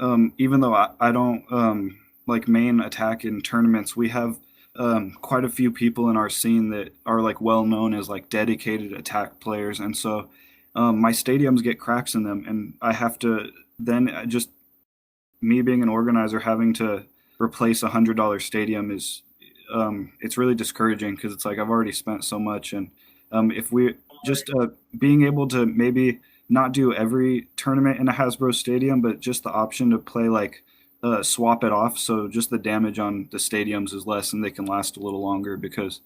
even though I don't like main attack in tournaments, we have quite a few people in our scene that are like well known as like dedicated attack players, and so my stadiums get cracks in them, and I have to then just me being an organizer having to replace $100 stadium is it's really discouraging because it's like I've already spent so much, and if we just being able to maybe not do every tournament in a Hasbro stadium, but just the option to play like swap it off, so just the damage on the stadiums is less and they can last a little longer because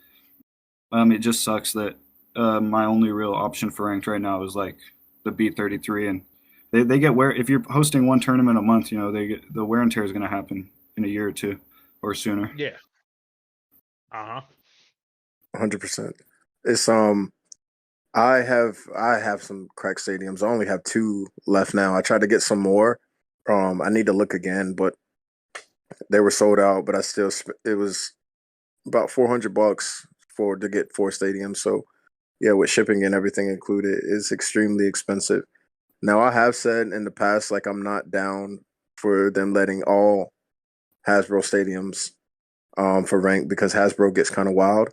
it just sucks that my only real option for ranked right now is like the B33, and they get wear if you're hosting one tournament a month, the wear and tear is going to happen in a year or two or sooner. Yeah. Uh huh. 100%. It's I have some crack stadiums. I only have two left now. I tried to get some more. I need to look again, but they were sold out. But I still it was about $400 for to get 4 stadiums. So yeah, with shipping and everything included, it's extremely expensive. Now I have said in the past, like I'm not down for them letting all Hasbro stadiums for rank because Hasbro gets kind of wild.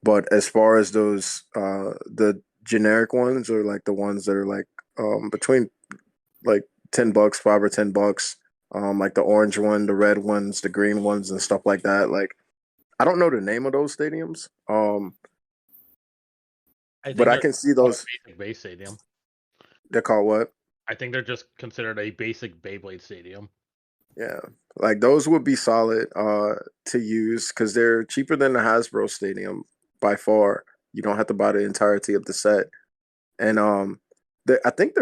But as far as those the generic ones or like the ones that are like between like $10, $5 or $10, like the orange one, the red ones, the green ones, and stuff like that. Like I don't know the name of those stadiums, I but think I they're can see called those. a basic base stadium. They're called what? I think they're just considered a basic Beyblade stadium. Yeah, like those would be solid to use because they're cheaper than the Hasbro Stadium by far. You don't have to buy the entirety of the set, and I think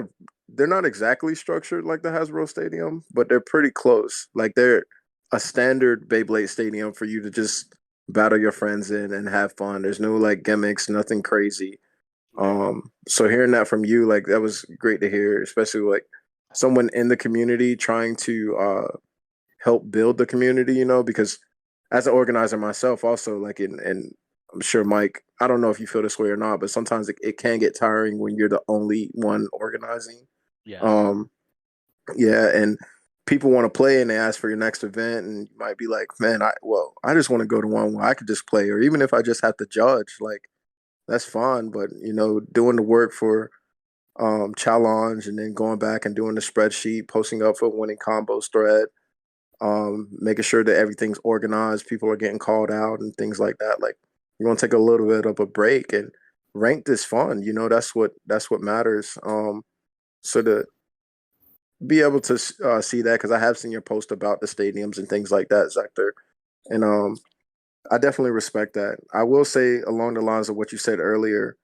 they're not exactly structured like the Hasbro Stadium, but they're pretty close. Like they're a standard Beyblade Stadium for you to just battle your friends in and have fun. There's no like gimmicks, nothing crazy. So hearing that from you, like that was great to hear, especially like someone in the community trying to help build the community, because as an organizer myself also, like and I'm sure Mike, I don't know if you feel this way or not, but sometimes it can get tiring when you're the only one organizing. Yes. Yeah, and people want to play and they ask for your next event, and you might be like, man, I just want to go to one where I could just play, or even if I just have to judge, like that's fine. But doing the work for challenge and then going back and doing the spreadsheet, posting up for winning combos thread, making sure that everything's organized, people are getting called out and things like that. Like you're gonna take a little bit of a break, and ranked is fun. That's what matters. So to be able to see that, because I have seen your post about the stadiums and things like that, Zektor, and I definitely respect that. I will say along the lines of what you said earlier,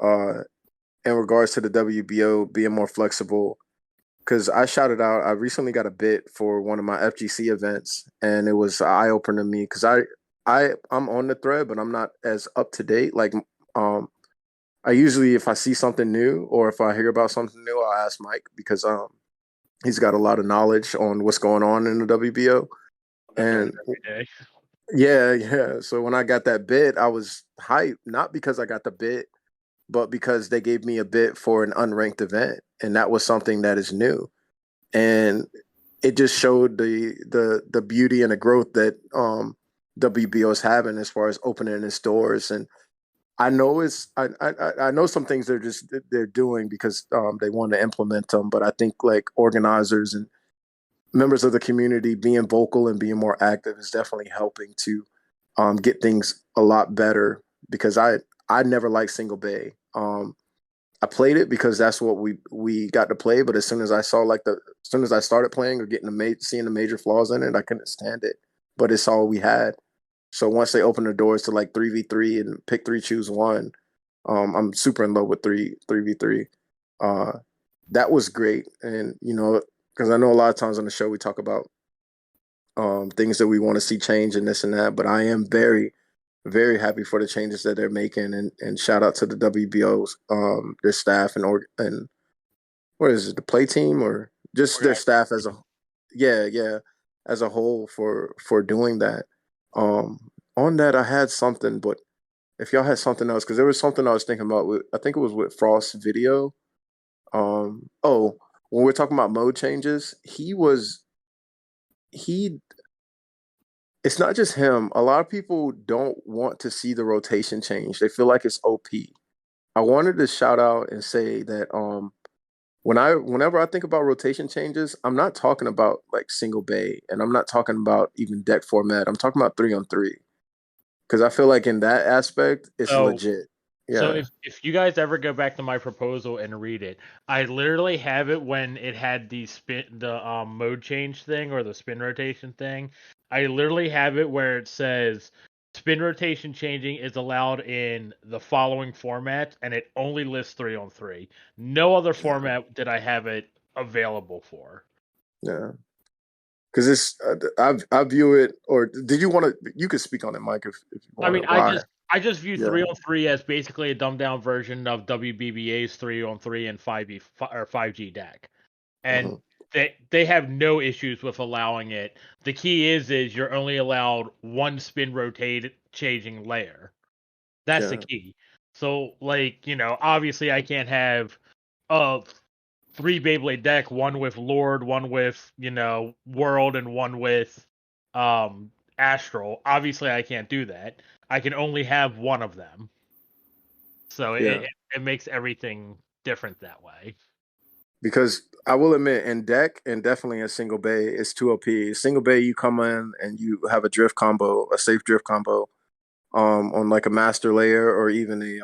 in regards to the WBO being more flexible, because I shouted out, I recently got a bid for one of my FGC events, and it was an eye opener to me because I'm on the thread, but I'm not as up to date. Like, I usually, if I see something new or if I hear about something new, I'll ask Mike because he's got a lot of knowledge on what's going on in the WBO. And Every day. yeah. So when I got that bid, I was hyped, not because I got the bid, but because they gave me a bid for an unranked event, and that was something that is new. And it just showed the beauty and the growth that WBO is having as far as opening its doors. And I know I know some things they're doing because they want to implement them, but I think like organizers and members of the community being vocal and being more active is definitely helping to get things a lot better. Because I never liked single bay. I played it because that's what we got to play. But as soon as I saw as soon as I started playing or seeing the major flaws in it, I couldn't stand it. But it's all we had. So once they opened the doors to like 3v3 and pick three, choose one, I'm super in love with 3v3. That was great. And because I know a lot of times on the show we talk about things that we want to see change and this and that, but I am very, very happy for the changes that they're making, and shout out to the WBOs, their staff and what is it, the play team or just their staff yeah, as a whole for doing that. On that, I had something, but if y'all had something else, because there was something I was thinking about I think it was with Frost's video. Oh, when we're talking about mode changes, he it's not just him. A lot of people don't want to see the rotation change. They feel like it's OP. I wanted to shout out and say that whenever I think about rotation changes, I'm not talking about like single bay, and I'm not talking about even deck format. I'm talking about 3-on-3, because I feel like in that aspect, it's So legit. So Yeah. if you guys ever go back to my proposal and read it, I literally have it when it had the mode change thing or the spin rotation thing. I literally have it where it says spin rotation changing is allowed in the following format, and it only lists 3-on-3. No other format did I have it available for. Yeah. Because I view it, or did you want to? You could speak on it, Mike, if you I want mean, to. Why? I just view Yeah. 3-on-3 as basically a dumbed down version of WBBA's 3-on-3 and 5e or 5G deck. And Hmm. they have no issues with allowing it. The key is you're only allowed one spin rotate changing layer. That's the Yeah. key. So like, obviously I can't have a 3 Beyblade deck, one with Lord, one with, World, and one with Astral. Obviously I can't do that. I can only have one of them. So Yeah. it makes everything different that way. Because I will admit, in deck and definitely in single bay, it's too OP. Single bay, you come in and you have a drift combo, a safe drift combo, on like a master layer or even a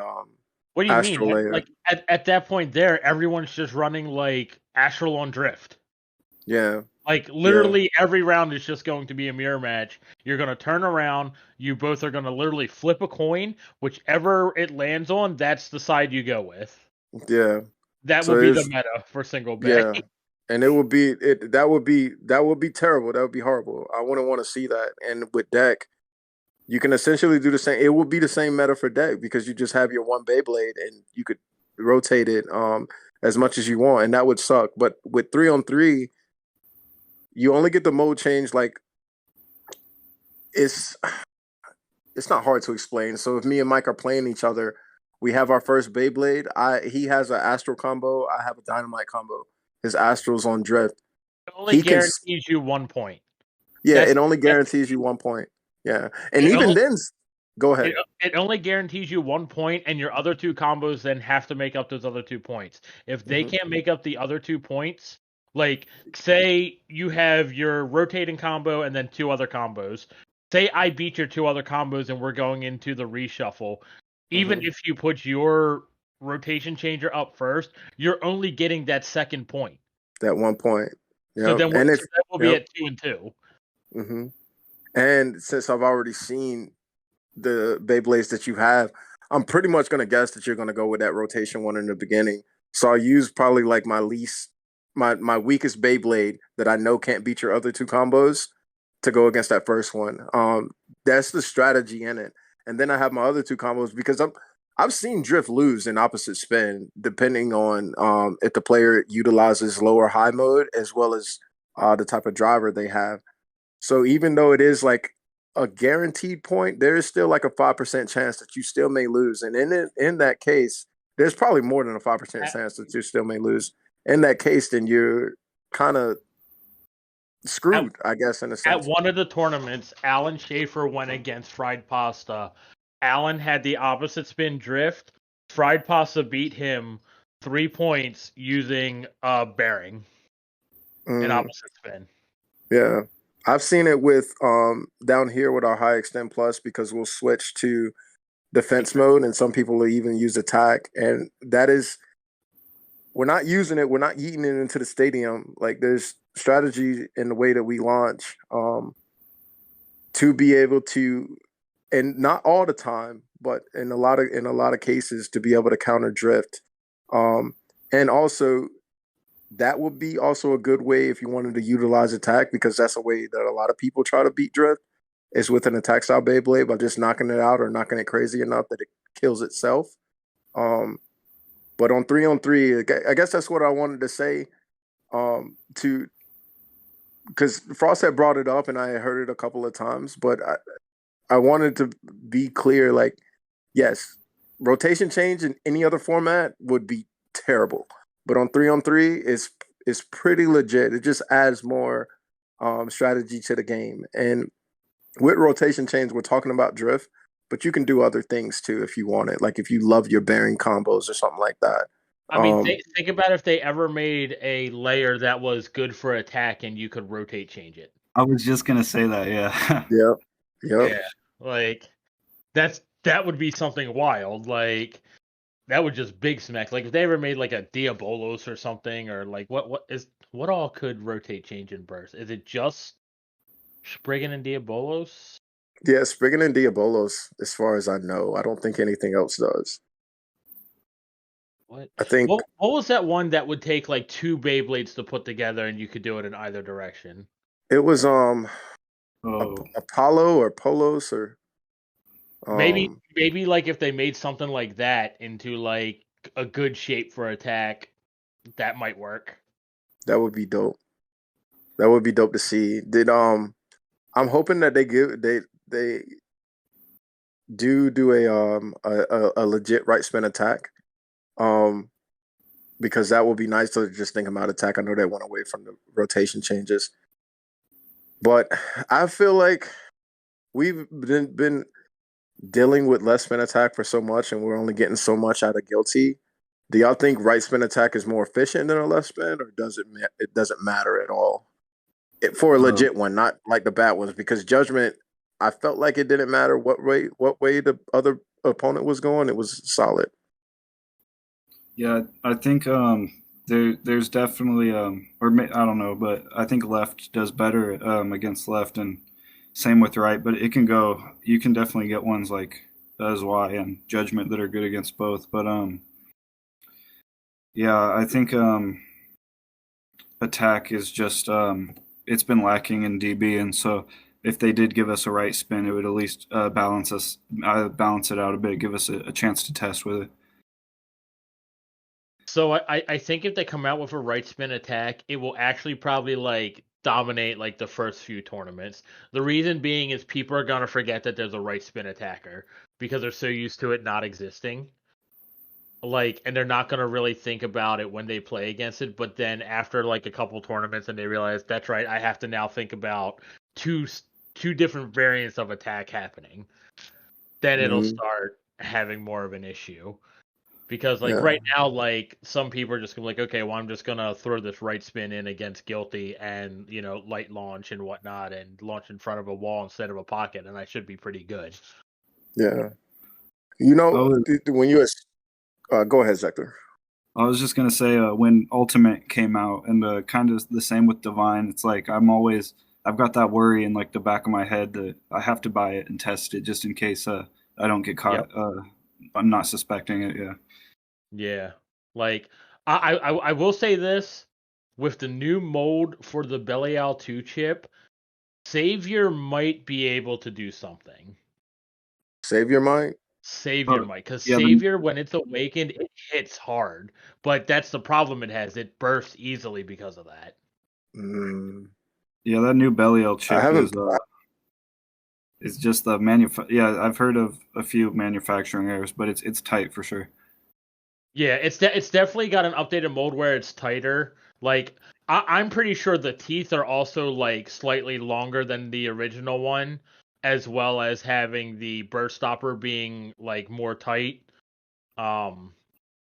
What do you mean? astral layer. Like at that point there, everyone's just running like Astral on Drift. Yeah. Like Yeah. literally every round is just going to be a mirror match. You're going to turn around, you both are going to literally flip a coin, whichever it lands on, that's the side you go with. Yeah. That So will be the it's meta for single bay. yeah, and it would be that would be terrible. That would be horrible. I wouldn't want to see that. And with deck, you can essentially do the same. It will be the same meta for deck because you just have your one Beyblade and you could rotate it as much as you want, and that would suck. But with 3-on-3, you only get the mode change like it's it's not hard to explain. So if me and Mike are playing each other, we have our first Beyblade. He has an Astral combo. I have a Dynamite combo. His Astral's on Drift. It only He can, guarantees you 1 point. yeah. That's It only guarantees you 1 point. Yeah, and It even only- then, go ahead. it only guarantees you 1 point, and your other 2 combos then have to make up those other 2 points. If they Mhm. can't make up the other 2 points, like say you have your rotating combo and then 2 other combos. Say I beat your 2 other combos and we're going into the reshuffle. Even Mhm. if you put your rotation changer up first, you're only getting that second point. That 1 point. So Yep. then And if we'll be at 2 and 2. hmm and since I've already seen the Beyblades that you have, I'm pretty much gonna guess that you're gonna go with that rotation one in the beginning. So I'll use probably like my weakest Beyblade that I know can't beat your other 2 combos to go against that first one. That's the strategy in it. And then I have my other 2 combos because I've seen Drift lose in opposite spin depending on if the player utilizes low or high mode as well as the type of driver they have. So even though it is like a guaranteed point, there is still like a 5% chance that you still may lose. And in that case, there's probably more than a 5% chance that you still may lose. In that case, then you're kind of screwed, I guess, in a At sense. one of the tournaments, Alan Schaefer went against Fried Pasta. Alan had the opposite spin drift. Fried Pasta beat him 3 points using bearing in Mm, opposite spin. yeah. I've seen it with down here with our high extend plus because we'll switch to defense mode and some people will even use attack. And that is we're not using it, we're not eating it into the stadium. Like there's strategy in the way that we launch to be able to, and not all the time, but in a lot of cases to be able to counter drift. And also that would be also a good way if you wanted to utilize attack because that's a way that a lot of people try to beat drift is with an attack style Beyblade by just knocking it out or knocking it crazy enough that it kills itself. But on 3-on-3, I guess that's what I wanted to say. To because Frost had brought it up and I had heard it a couple of times, but I wanted to be clear. Like, yes, rotation change in any other format would be terrible, but on 3-on-3 is pretty legit. It just adds more strategy to the game. And with rotation change, we're talking about drift, but you can do other things too if you want it. Like if you love your bearing combos or something like that. I mean, think about if they ever made a layer that was good for attack and you could rotate change it. I was just gonna say that, yeah. Yep. Yeah, like that would be something wild. Like that would just big smack. Like if they ever made like a Diabolos or something, or like what all could rotate change in burst? Is it just Spriggan and Diabolos? Yeah, Spriggan and Diabolos, as far as I know. I don't think anything else does. What? I think What was that one that would take like 2 Beyblades to put together and you could do it in either direction? it was Oh, Apollo or Polos or Maybe um maybe like if they made something like that into like a good shape for attack, that might work. that would be dope. That would be dope to see. Did I'm hoping that they do a legit right spin attack. Because that would be nice to just think about attack. I know they went away from the rotation changes. But I feel like we've been dealing with less spin attack for so much and we're only getting so much out of guilty. Do y'all think right spin attack is more efficient than a left spin, or it doesn't matter at all? For a legit one, not like the bad ones, because judgment, I felt like it didn't matter what way the other opponent was going. It was solid. yeah. I think there's definitely I don't know, but I think left does better against left, and same with right. But it can go. You can definitely get ones like SY and Judgment that are good against both. But Yeah, I think attack is just it's been lacking in DB, and so if they did give us a right spin, it would at least balance it out a bit, give us a chance to test with it. So I think if they come out with a right spin attack, it will actually probably like dominate like the first few tournaments. The reason being is people are gonna forget that there's a right spin attacker because they're so used to it not existing. Like, and they're not gonna really think about it when they play against it. But then after like a couple tournaments, and they realize that's right, I have to now think about two two different variants of attack happening. Then it'll Hmm. start having more of an issue. Because like Yeah, right now, like some people are just gonna be like, okay, well I'm just gonna throw this right spin in against Guilty and light launch and whatnot and launch in front of a wall instead of a pocket, and I should be pretty good. yeah. Oh, When you go ahead, Zektor. I was just gonna say when Ultimate came out, and kind of the same with Divine. It's like I've got that worry in like the back of my head that I have to buy it and test it just in case I don't get Yep. caught. I'm not suspecting it. Yeah. Yeah. Like I will say this with the new mold for the Belial 2 chip, Savior might be able to do something. Save your mind. Savior Oh, might, because yeah. Savior, when it's awakened, it hits hard. But that's the problem it has. It bursts easily because of that. Mm, Yeah, that new Belial I chip haven't. is just the Yeah, I've heard of a few manufacturing errors, but it's tight for sure. Yeah, it's definitely got an updated mold where it's tighter. Like I'm pretty sure the teeth are also like slightly longer than the original one, as well as having the burst stopper being like more tight. Um,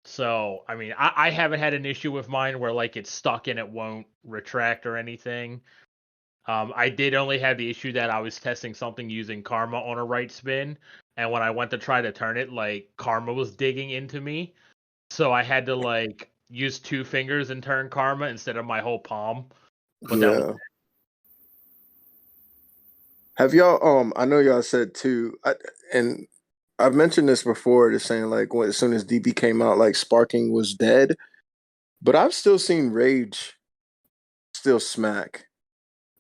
so I mean, I haven't had an issue with mine where like it's stuck and it won't retract or anything. I did only have the issue that I was testing something using Karma on a right spin, and when I went to try to turn it, like Karma was digging into me, so I had to like use two fingers and turn Karma instead of my whole palm. But that was Yeah. Have y'all? I know y'all said too, and I've mentioned this before. Just saying, like, as soon as DB came out, like sparking was dead. But I've still seen Rage still smack.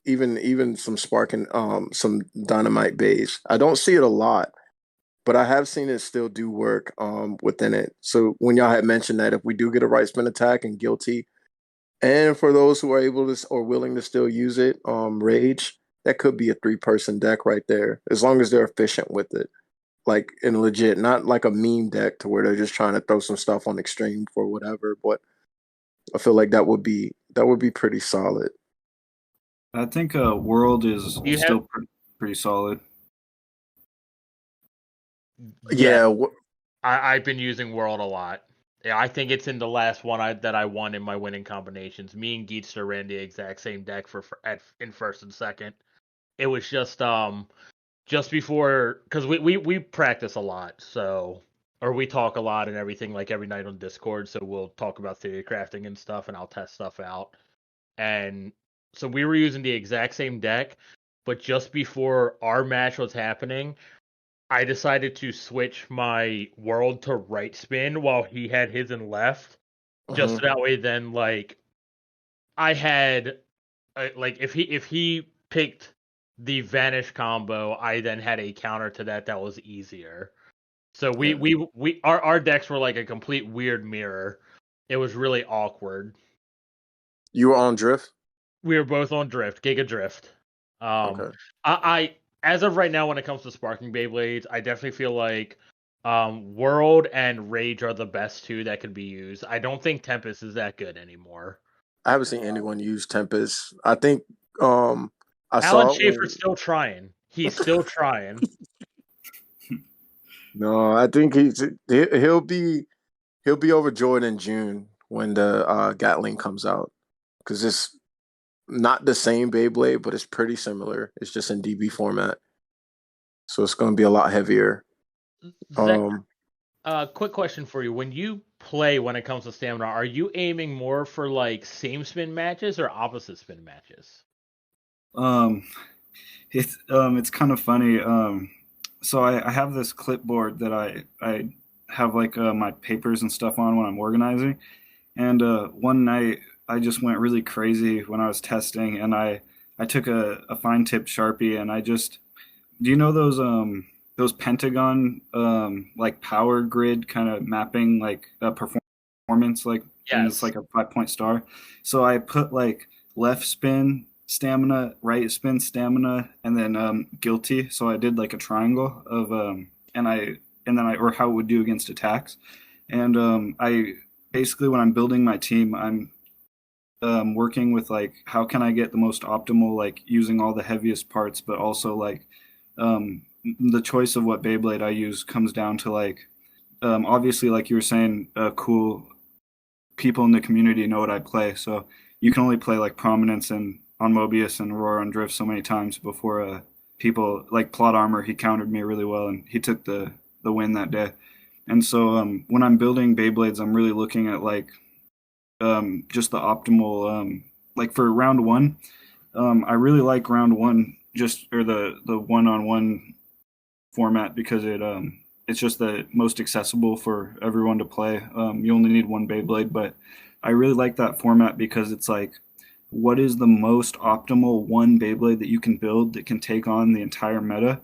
Even some sparking, some dynamite bays. I don't see it a lot, but I have seen it still do work within it. So when y'all had mentioned that if we do get a right spin attack and guilty, and for those who are able to or willing to still use it, Rage, that could be a 3-person deck right there, as long as they're efficient with it. Like and legit, not like a meme deck to where they're just trying to throw some stuff on extreme for whatever. But I feel like that would be pretty solid. I think World is you have. still pretty solid. Yeah, Yeah, I've been using World a lot. Yeah, I think it's in the last one that I won in my winning combinations. Me and Geetster ran the exact same deck in first and second. It was just before because we practice a lot, so or we talk a lot and everything like every night on Discord. So we'll talk about theory crafting and stuff, and I'll test stuff out. And so we were using the exact same deck, but just before our match was happening, I decided to switch my world to right spin while he had his in left, just so mhm. that way then like I had like if he picked the vanish combo, I then had a counter to that was easier. So we Yeah. we we our decks were like a complete weird mirror. It was really awkward. You were on drift. We were both on drift, Giga Drift. Um, Okay. I as of right now, when it comes to sparking Beyblades, I definitely feel like World and Rage are the best two that could be used. I don't think Tempest is that good anymore. I haven't seen anyone use Tempest. I think um I Alan saw it Schaefer's when still trying. He's still trying. no, I think he'll be overjoyed in June when the Gatling comes out because it's not the same Beyblade, but it's pretty similar. It's just in DB format, so it's going to be a lot heavier. Zach, Um, quick question for you: when you play, when it comes to stamina, are you aiming more for like same spin matches or opposite spin matches? Um, it's kind of funny. So I have this clipboard that I have like my papers and stuff on when I'm organizing, And one night I just went really crazy when I was testing, and I took a fine tip Sharpie, and I just do you know those Pentagon like power grid kind of mapping like performance like and it's Yes. like a 5 point star. So I put like left spin stamina, right spin stamina, and then guilty. So I did like a triangle of and then I or how it would do against attacks. And I basically when I'm building my team, I'm working with like how can I get the most optimal like using all the heaviest parts, but also like the choice of what Beyblade I use comes down to like obviously like you were saying, cool people in the community know what I play, so you can only play like Prominence and on Mobius and Aurora on Drift so many times before people like Plot Armor. He countered me really well and he took the win that day. And so when I'm building Beyblades, I'm really looking at like just the optimal like for round one. I really like round one just or the one on one format because it's just the most accessible for everyone to play. You only need one Beyblade, but I really like that format because it's like what is the most optimal one Beyblade that you can build that can take on the entire meta.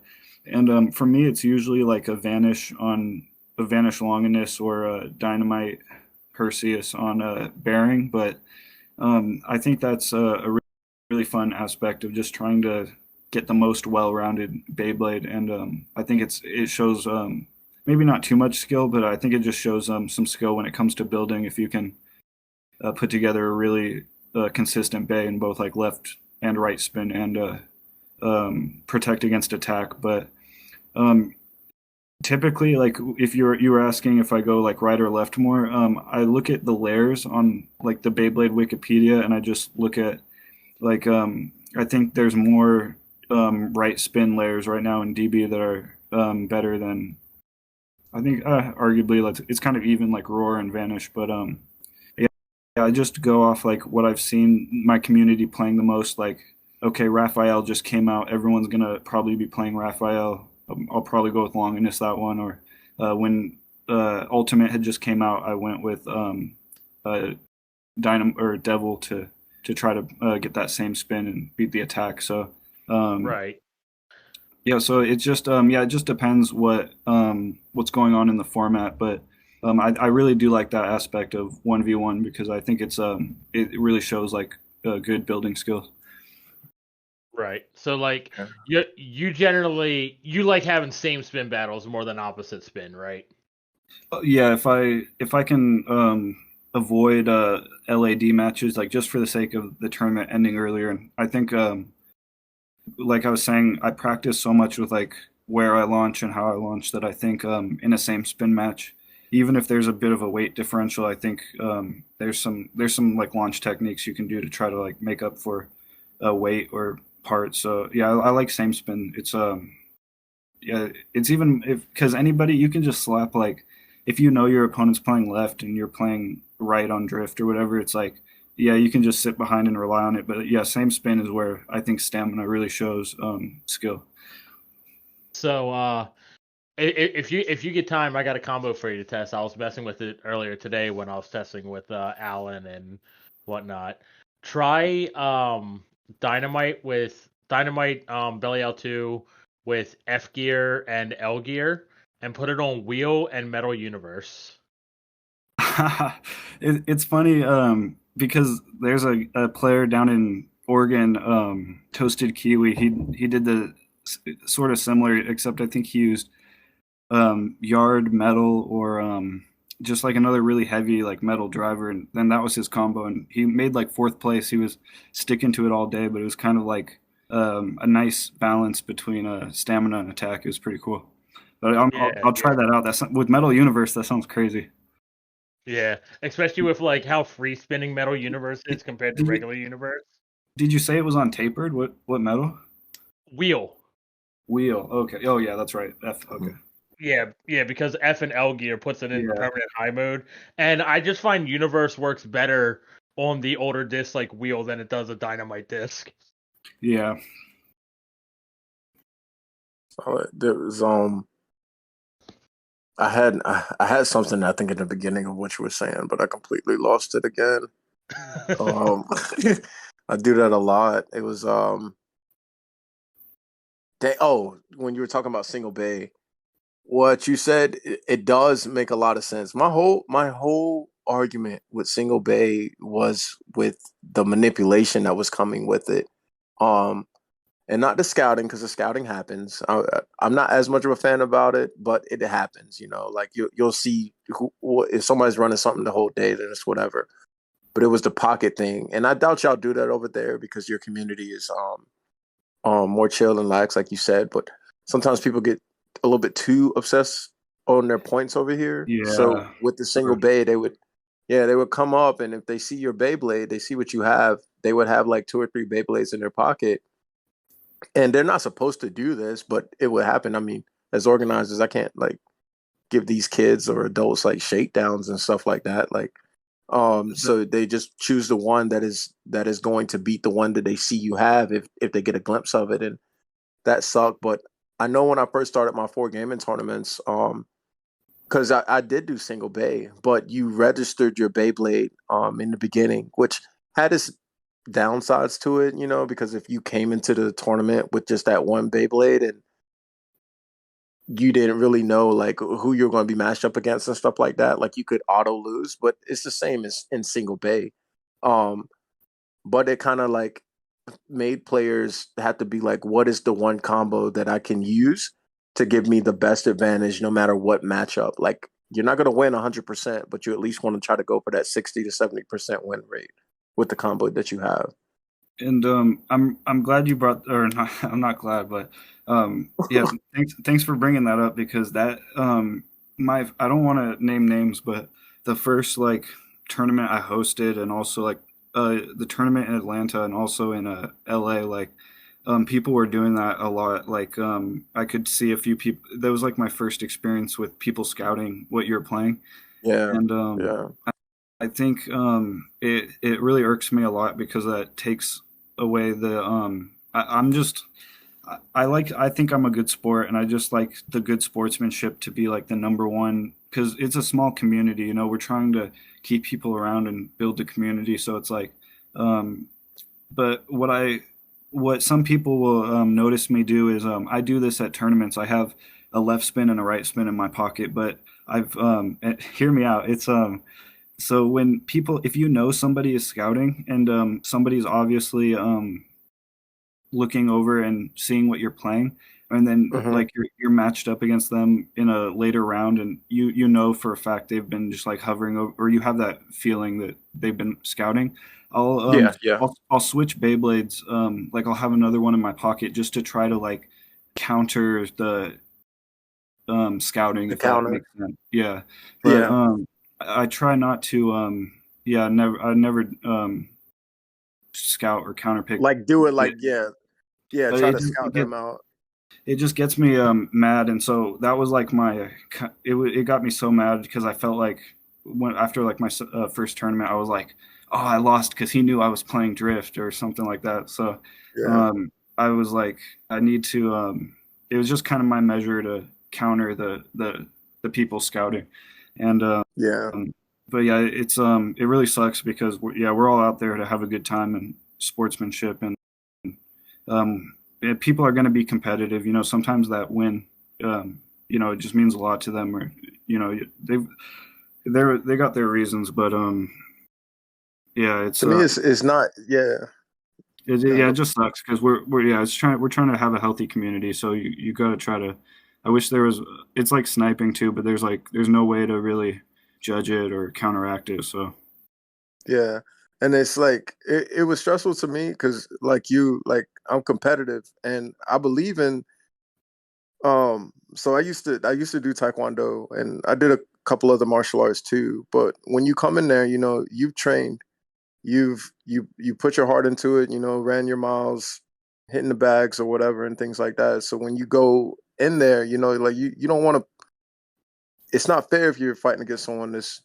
And for me, it's usually like a Vanish Longinus or a Dynamite Perseus on a Bearing, but I think that's a really fun aspect of just trying to get the most well-rounded Beyblade, and I think it shows maybe not too much skill, but I think it just shows some skill when it comes to building. If you can put together a really consistent bay in both like left and right spin and protect against attack, but um, typically like if you were asking if I go like right or left more, I look at the layers on like the Beyblade Wikipedia, and I just look at like I think there's more right spin layers right now in DB that are better than I think arguably like it's kind of even like Roar and Vanish, but yeah, I just go off like what I've seen my community playing the most. Like okay, Raphael just came out, everyone's gonna probably be playing Raphael. I'll probably go with Longinus that one, or when Ultimate had just came out, I went with Dynam or Devil to try to get that same spin and beat the attack. So Right. yeah, so it just yeah, it just depends what's going on in the format, but I really do like that aspect of 1v1 because I think it really shows like good building skills. Right. So like Yeah. you generally you like having same spin battles more than opposite spin, right? Yeah, if I can avoid LAD matches like just for the sake of the tournament ending earlier, and I think like I was saying, I practice so much with like where I launch and how I launch that I think in a same spin match, even if there's a bit of a weight differential, I think there's some like launch techniques you can do to try to like make up for weight or parts. So yeah, I like same spin. It's yeah, it's even if because anybody you can just slap like if you know your opponent's playing left and you're playing right on drift or whatever, it's like yeah, you can just sit behind and rely on it. But yeah, same spin is where I think stamina really shows skill. So if you get time, I got a combo for you to test. I was messing with it earlier today when I was testing with Alan and whatnot. Try Dynamite Belly L2 with F gear and L gear and put it on Wheel and Metal Universe. It's funny because there's a player down in Oregon, Toasted Kiwi. He did the sort of similar, except I think he used yard metal or just like another really heavy like metal driver, and then that was his combo. And he made like fourth place. He was sticking to it all day, but it was kind of like a nice balance between stamina and attack. It was pretty cool. But I'll try that out. That's with Metal Universe. That sounds crazy. Yeah, especially with like how free spinning Metal Universe is Did, compared to did you regular Universe. did you say it was on tapered? What metal? Wheel. Wheel. Okay. Oh yeah, that's right. F. Okay. Yeah, because F and L gear puts it in Yeah. permanent high mode, and I just find Universe works better on the older disc like Wheel than it does a Dynamite disc. Yeah. So there was I had something I think at the beginning of what you were saying, but I completely lost it again. Um, I do that a lot. It was when you were talking about single bay, what you said it does make a lot of sense. My whole argument with single bay was with the manipulation that was coming with it. Um, and not the scouting because the scouting happens. I'm not as much of a fan about it, but it happens. Like you'll see if somebody's running something the whole day, then it's whatever. But it was the pocket thing, and I doubt y'all do that over there because your community is more chill and lax, like you said. But sometimes people get a little bit too obsessed on their points over here. So Yeah. with the single bay, they would come up, and if they see your Beyblade, they see what you have. They would have like two or three Beyblades in their pocket, and they're not supposed to do this, but it would happen. I mean, as organizers, I can't like give these kids or adults like shakedowns and stuff like that. Like, so they just choose the one that is going to beat the one that they see you have if they get a glimpse of it, and that sucked. But I know when I first started my 4 gaming tournaments, because I did do single bay, but you registered your Beyblade in the beginning, which had its downsides to it, because if you came into the tournament with just that one Beyblade and you didn't really know like who you're going to be matched up against and stuff like that, like you could auto lose, but it's the same as in single bay. Um, but it kind of like made players have to be like, what is the one combo that I can use to give me the best advantage no matter what matchup? Like you're not going to win 100%, but you at least want to try to go for that 60 to 70% win rate with the combo that you have. And I'm glad you brought, or not, I'm not glad, but yeah, thanks for bringing that up because that my I don't want to name names, but the first like tournament I hosted, and also like the tournament in Atlanta, and also in LA, like people were doing that a lot. Like I could see a few people. That was like my first experience with people scouting what you're playing, Yeah, and yeah. I think it really irks me a lot because that takes away the I'm just I think I'm a good sport, and I just like the good sportsmanship to be like the number one because it's a small community. We're trying to keep people around and build the community. So it's like, um, but what some people will notice me do is I do this at tournaments. I have a left spin and a right spin in my pocket, but I've hear me out. It's so when people, if somebody is scouting and somebody's obviously looking over and seeing what you're playing, and then Hmm. like you're matched up against them in a later round, and you know for a fact they've been just like hovering over, or you have that feeling that they've been scouting. I'll Yeah, yeah. I'll switch Beyblades. Like I'll have another one in my pocket just to try to like counter the scouting, The if that counter. makes sense. Yeah, but Yeah. I try not to yeah, I never scout or counter pick Like do it it, like, yeah. Yeah, but try to scout them out. it just gets me mad, and so that was like my it got me so mad because I felt like when after like my first tournament I was like, oh, I lost because he knew I was playing drift or something like that. So Yeah. I was like, I need to it was just kind of my measure to counter the people scouting, and Yeah. but yeah, it's it really sucks because we're all out there to have a good time and sportsmanship, and people are going to be competitive. Sometimes that win, it just means a lot to them, or they got their reasons, but yeah, it's To me, it's not. Yeah. Yeah. it just sucks because we're trying to have a healthy community, so you got to try to. I wish there was. It's like sniping too, but there's no way to really judge it or counteract it. So Yeah. And it's like it was stressful to me because like I'm competitive and I believe in so I used to do taekwondo and I did a couple other martial arts too. But when you come in there, you've trained, you put your heart into it, ran your miles, hitting the bags or whatever and things like that. So when you go in there, like you don't want to, it's not fair if you're fighting against someone that's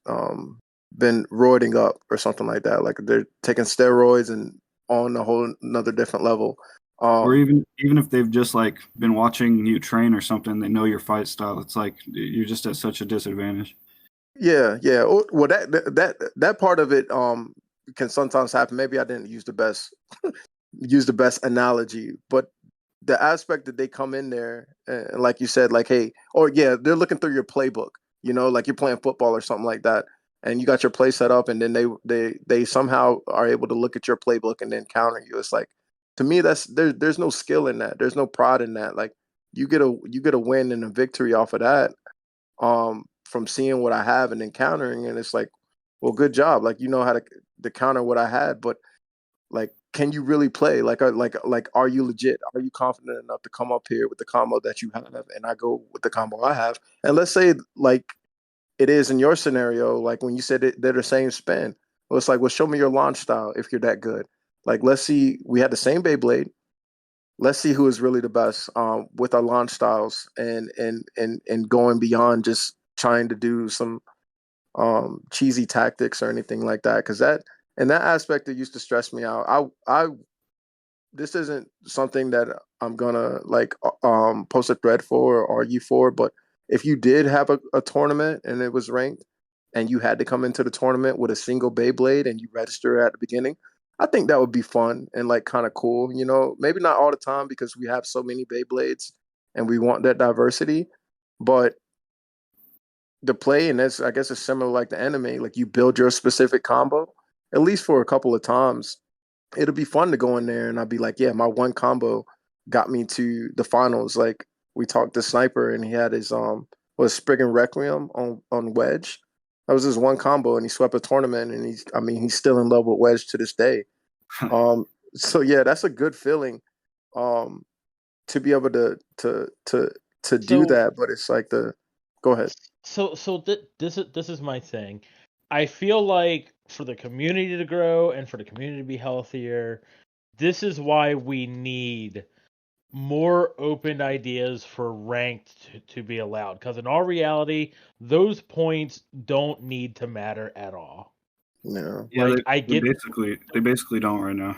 been roiding up or something like that. Like they're taking steroids and on a whole another different level. Or even if they've just like been watching you train or something, they know your fight style. It's like you're just at such a disadvantage. Yeah, yeah. Well, that part of it can sometimes happen. Maybe I didn't use the best analogy, but the aspect that they come in there and like you said, like, hey, or yeah, they're looking through your playbook. You know, like you're playing football or something like that, and you got your play set up, and then they somehow are able to look at your playbook and then counter you. It's like, to me, there's no skill in that. There's no pride in that. Like you get a win and a victory off of that, from seeing what I have and then countering, and it's like, well, good job. Like, you know how to counter what I had, but like, can you really play? Like, are you legit? Are you confident enough to come up here with the combo that you have, and I go with the combo I have? And let's say, like it is in your scenario, like when you said they're the same spin. Well, it's like, well, show me your launch style if you're that good. Like, let's see. We had the same Beyblade. Let's see who is really the best, with our launch styles, and going beyond just trying to do some cheesy tactics or anything like that. Because that in that aspect, it used to stress me out. I This isn't something that I'm gonna like post a thread for or argue for, but if you did have a tournament and it was ranked, and you had to come into the tournament with a single Beyblade and you register at the beginning, I think that would be fun and like kind of cool. You know, maybe not all the time because we have so many Beyblades and we want that diversity, but the play, and that's, I guess it's similar like the anime, like you build your specific combo at least for a couple of times. It'll be fun to go in there and I'll be like, yeah, my one combo got me to the finals. Like, we talked to Sniper and he had his was Spriggan Requiem on Wedge. That was his one combo and he swept a tournament, and he's still in love with Wedge to this day. So yeah, that's a good feeling. Um to be able to do So that, but it's like the go ahead. this is my thing. I feel like for the community to grow and for the community to be healthier, this is why we need more open ideas for ranked to be allowed. Because in all reality, those points don't need to matter at all. Yeah. Yeah, Like I they get, basically don't right now.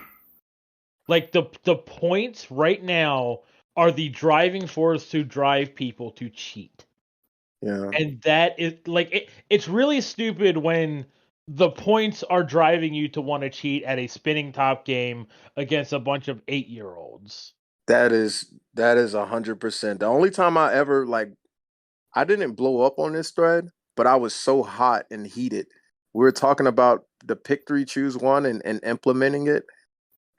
like the points right now are the driving force to drive people to cheat. Yeah. And that is like it's really stupid when the points are driving you to want to cheat at a spinning top game against a bunch of 8-year-olds. That is 100%. The only time I ever like I didn't blow up on this thread, but I was so hot and heated. We were talking about the pick three, choose one, and implementing it.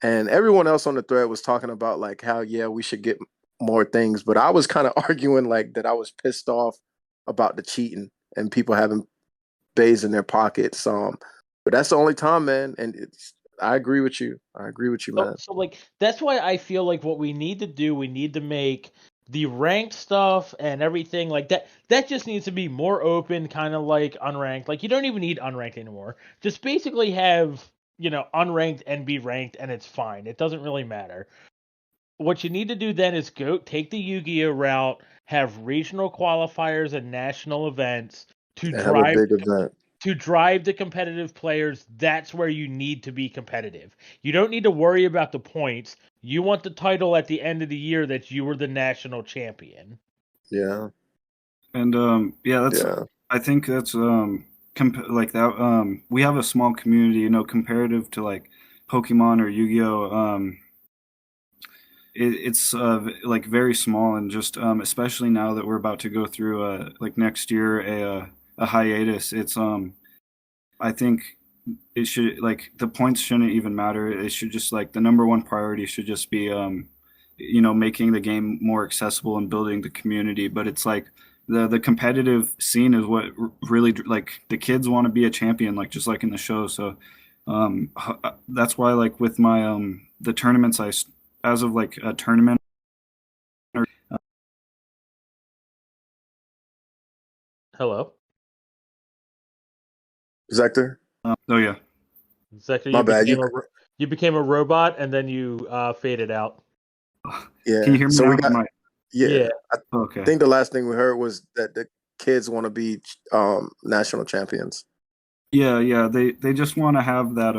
And everyone else on the thread was talking about like how, yeah, we should get more things. But I was kind of arguing like that I was pissed off about the cheating and people having bays in their pockets. But that's the only time, man. And I agree with you. I agree with you, So, man. so like that's why I feel like what we need to do, we need to make the ranked stuff and everything like that. That just needs to be more open, kind of like unranked. Like you don't even need unranked anymore. Just basically have unranked and be ranked, and it's fine. It doesn't really matter. What you need to do then is go take the Yu-Gi-Oh route, have regional qualifiers and national events to And have a drive big event. the competitive players. That's where you need to be competitive. You don't need to worry about the points. You want the title at the end of the year that you were the national champion. Yeah. And yeah, that's Yeah. I think that's like that we have a small community, comparative to like Pokemon or Yu-Gi-Oh. It's like very small, and just especially now that we're about to go through like next year a hiatus. It's I think it should, like, the points shouldn't even matter. It should just, like, the number one priority should just be making the game more accessible and building the community. But it's like the competitive scene is what really, like, the kids want to be a champion, like just like in the show. So that's why, like, with my the tournaments, as of like a tournament. Hello, Zektor? Oh yeah. Zektor. My You bad. became a robot and then you faded out. Yeah. Can you hear me So now? we got yeah. Yeah. I Okay. think the last thing we heard was that the kids want to be national champions. Yeah, they just want to have that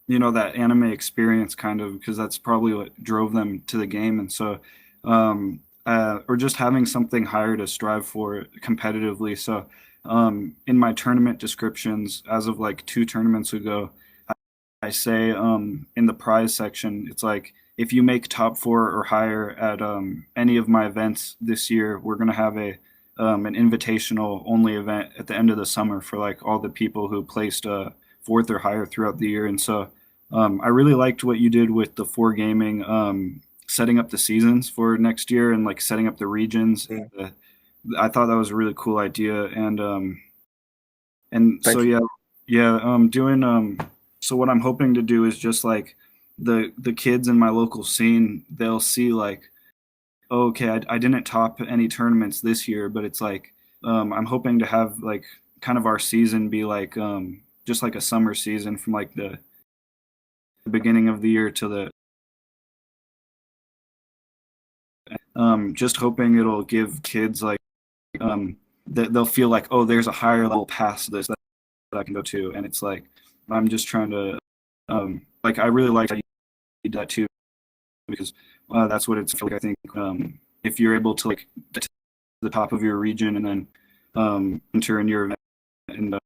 that anime experience kind of, because that's probably what drove them to the game. And so, or just having something higher to strive for competitively. So, in my tournament descriptions, as of like 2 tournaments ago, I say in the prize section, it's like, if you make top 4 or higher at any of my events this year, we're gonna have an invitational only event at the end of the summer for like all the people who placed 4th or higher throughout the year. And so I really liked what you did with the 4 gaming, setting up the seasons for next year and like setting up the regions. Yeah. I thought that was a really cool idea. And Thank so you. doing so what I'm hoping to do is just like the kids in my local scene, they'll see like, oh, okay, I didn't top any tournaments this year, but it's like I'm hoping to have like kind of our season be like just like a summer season from like the beginning of the year to the just hoping it'll give kids like that they'll feel like, oh, there's a higher level past this that I can go to. And it's like I'm just trying to like I really like how you did that too, because that's what it's like. I think if you're able to like get to the top of your region and then enter in your event, and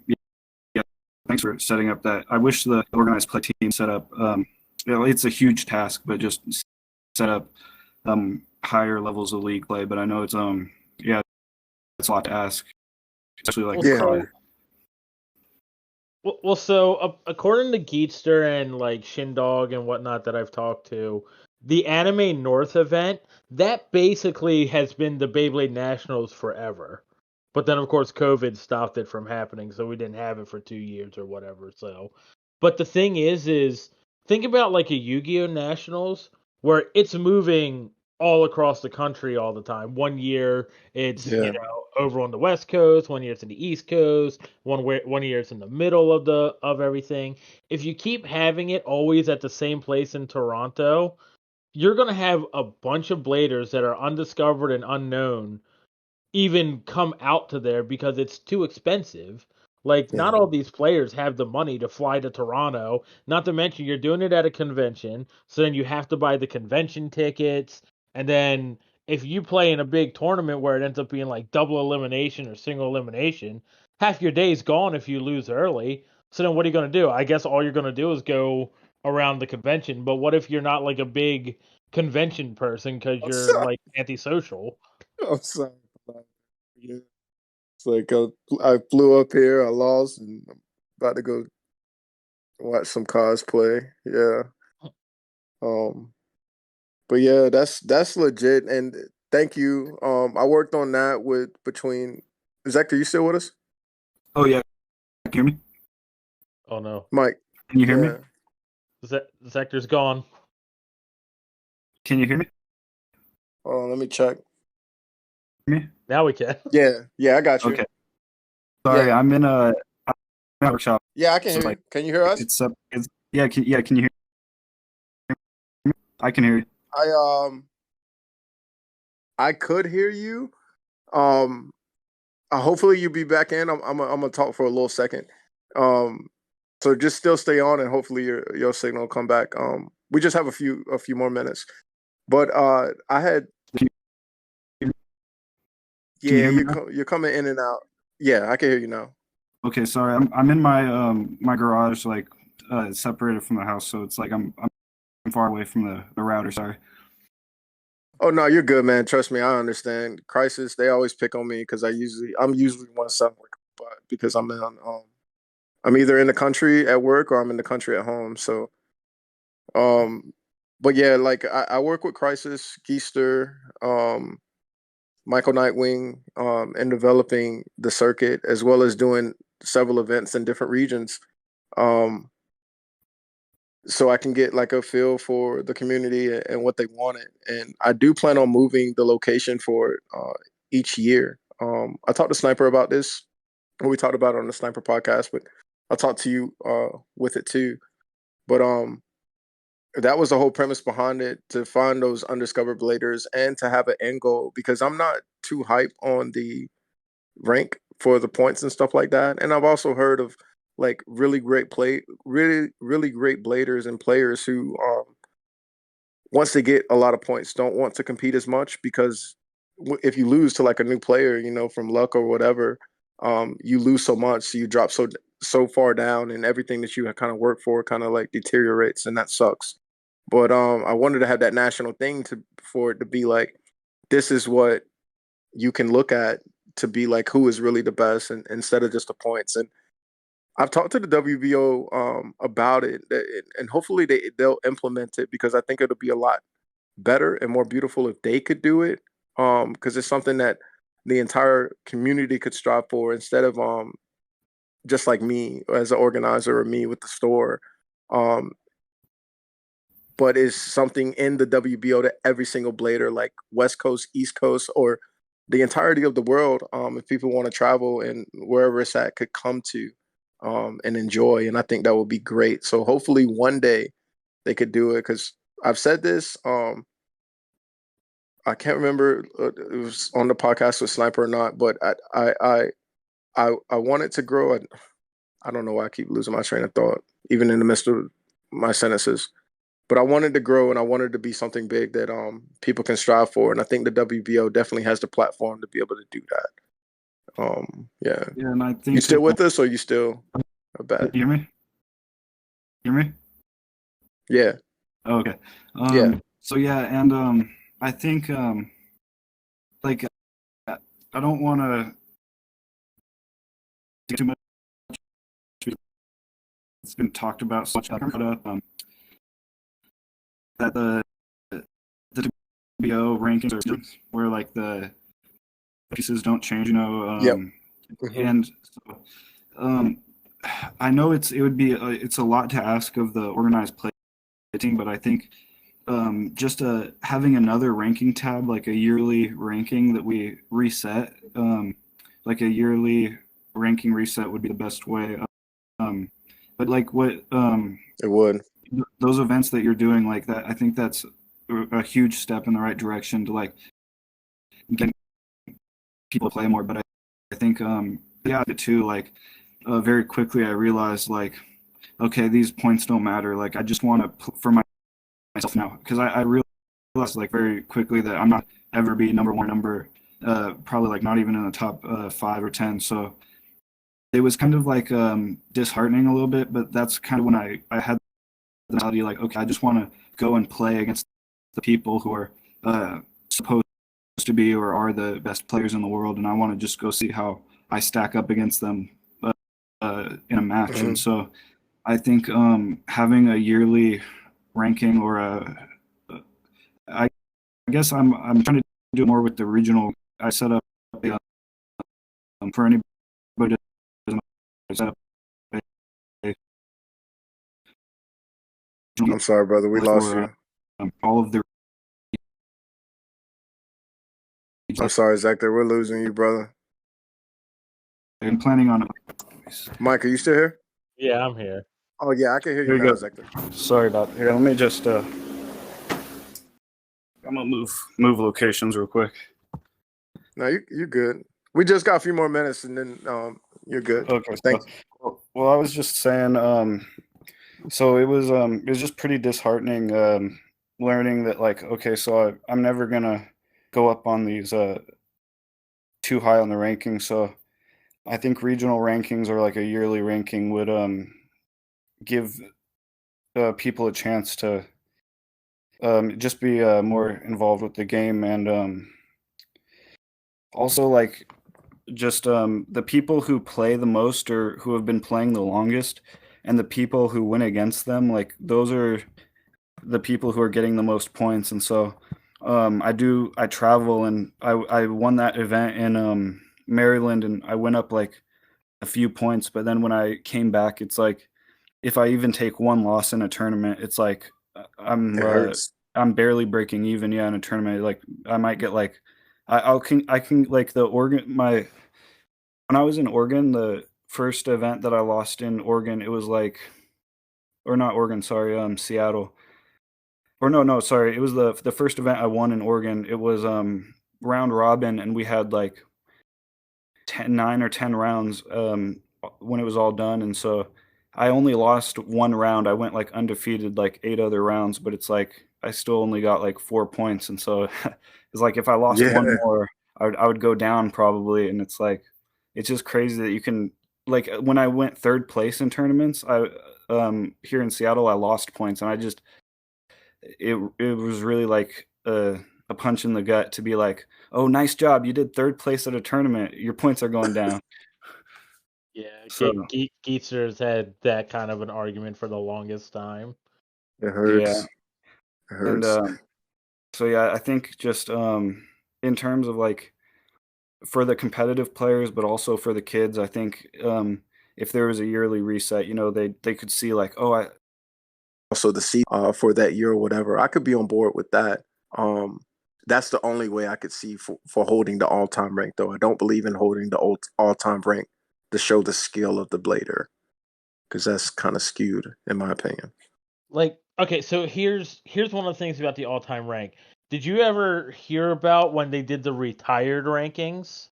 yeah, thanks for setting up that. I wish the organized play team set up it's a huge task, but just set up higher levels of league play. But I know it's yeah, it's a lot to ask, especially like Yeah. So according to Geetster and like Shindog and whatnot that I've talked to, the Anime North event, that basically has been the Beyblade Nationals forever. But then of course COVID stopped it from happening, so we didn't have it for 2 years or whatever. So, but the thing is think about like a Yu-Gi-Oh Nationals where it's moving all across the country all the time. One year it's Yeah. over on the West Coast, one year it's in the East Coast, one year it's in the middle of everything. If you keep having it always at the same place in Toronto, you're gonna have a bunch of bladers that are undiscovered and unknown even come out to there because it's too expensive. Like, Yeah. not all these players have the money to fly to Toronto. Not to mention, you're doing it at a convention, so then you have to buy the convention tickets. And then, if you play in a big tournament where it ends up being like double elimination or single elimination, half your day's gone if you lose early. So then, what are you going to do? I guess all you're going to do is go around the convention. But what if you're not like a big convention person because I'm you're sorry. like antisocial? I'm sorry for that. Yeah. It's like I flew up here, I lost, and I'm about to go watch some cosplay. Yeah. Um. But yeah, that's legit. And thank you. I worked on that with between Zektor. You still with us, oh yeah, can you hear me? Oh no. Mike? Can you hear me? Yeah. Zektor's gone. Can you hear me? Let me check. Me? Now we can. Yeah, I got you. Okay. Sorry, Yeah. I'm in a workshop. Yeah, I can So hear like you. Can you hear us? it's yeah, can you hear me? I can hear you. I I could hear you. Um, hopefully you'll be back in. I'm gonna talk for a little second. Um, so just still stay on, and hopefully your signal will come back. We just have a few more minutes. But I had Can you yeah, hear me now? you're coming in and out. Yeah, I can hear you now. Okay, sorry. I'm in my my garage, like separated from the house, so it's like I'm far away from the router. Sorry. Oh no, you're good, man. Trust me, I understand. Crisis, they always pick on me because I'm usually one sound like a robot because I'm either in the country at work or I'm in the country at home. So um but yeah, like I work with Crisis, Keister, Michael Nightwing, in developing the circuit as well as doing several events in different regions. Um so I can get like a feel for the community and what they wanted. And I do plan on moving the location for it each year. I talked to Sniper about this. We talked about it on the Sniper podcast, but I'll talk to you with it too. But that was the whole premise behind it, to find those undiscovered bladers and to have an end goal, because I'm not too hype on the rank for the points and stuff like that. And I've also heard of like really great really great bladers and players who once they get a lot of points don't want to compete as much because if you lose to like a new player, from luck or whatever, you lose so much, so you drop so far down, and everything that you kind of work for kind of like deteriorates, and that sucks. But I wanted to have that national thing for it to be like, this is what you can look at to be like who is really the best, and instead of just the points. And I've talked to the WBO about it, and hopefully they'll implement it because I think it'll be a lot better and more beautiful if they could do it. Because it's something that the entire community could strive for instead of just like me as an organizer or me with the store. Um, but is something in the WBO that every single blader, like West Coast, East Coast, or the entirety of the world, if people want to travel and wherever it's at, could come to and enjoy. And I think that would be great. So hopefully one day they could do it, because I've said this. I can't remember it was on the podcast with Sniper or not, but I want it to grow. I don't know why I keep losing my train of thought, even in the midst of my sentences. But I wanted to grow, and I wanted to be something big that people can strive for. And I think the WBO definitely has the platform to be able to do that. Yeah. Yeah, and I think You still with us, or you still bad? You hear me? Yeah. Oh, okay. Yeah. So yeah, and I think like I don't want to do too much. It's been talked about so much that the WBO rankings are where like the pieces don't change, Yep. And so, I know it's a lot to ask of the organized play team, but I think just having another ranking tab, like a yearly ranking that we reset, like a yearly ranking reset would be the best way. But like what it would. Those events that you're doing like that, I think that's a huge step in the right direction to like get people to play more. But I think too, like very quickly I realized like, okay, these points don't matter. Like I just want to for myself now, because I realized like very quickly that I'm not ever be number one, probably like not even in the top 5 or 10. So it was kind of like disheartening a little bit, but that's kind of when I had the mentality like, okay, I just want to go and play against the people who are supposed to be or are the best players in the world, and I want to just go see how I stack up against them in a match. Mm-hmm. And so I think having a yearly ranking or I guess I'm trying to do more with the regional. I set up for anybody I set up I'm sorry, brother. We lost you. All of the. I'm sorry, Zektor. We're losing you, brother. I'm planning on. Mike, are you still here? Yeah, I'm here. Oh yeah, I can hear you now, Zektor. Sorry about that. Here, let me just I'm gonna move locations real quick. No, you're good. We just got a few more minutes, and then you're good. Okay, thanks. So, well, I was just saying, so it was just pretty disheartening learning that like, okay, so I'm never gonna go up on these too high on the ranking. So I think regional rankings or like a yearly ranking would give people a chance to just be more involved with the game, and also like just the people who play the most or who have been playing the longest, and the people who win against them, like those are the people who are getting the most points. And so I travel, and I won that event in Maryland, and I went up like a few points, but then when I came back, it's like if I even take one loss in a tournament, it's like I'm barely breaking even. Yeah, in a tournament, like I might get like I can like the Oregon when I was in Oregon, the first event that I lost in Oregon, it was like, or not Oregon, sorry, Seattle. Or no, sorry, it was the first event I won in Oregon. It was round robin, and we had like 9 or 10 rounds when it was all done, and so I only lost one round. I went like undefeated like 8 other rounds, but it's like I still only got like 4 points, and so it's like if I lost one Yeah. more, I would go down probably, and it's like it's just crazy that you can like when I went third place in tournaments, I here in Seattle, I lost points, and I just it was really like a punch in the gut to be like, oh, nice job, you did third place at a tournament, your points are going down. Yeah, So Geetser's had that kind of an argument for the longest time. It yeah, hurts. It and hurts. so yeah, I think just in terms of like for the competitive players, but also for the kids, I think if there was a yearly reset, they could see like, oh, I Also the seat for that year or whatever. I could be on board with that. Um, that's the only way I could see for holding the all-time rank, though. I don't believe in holding the all-time rank to show the skill of the blader because that's kind of skewed, in my opinion. Like, okay, so here's one of the things about the all-time rank. Did you ever hear about when they did the retired rankings?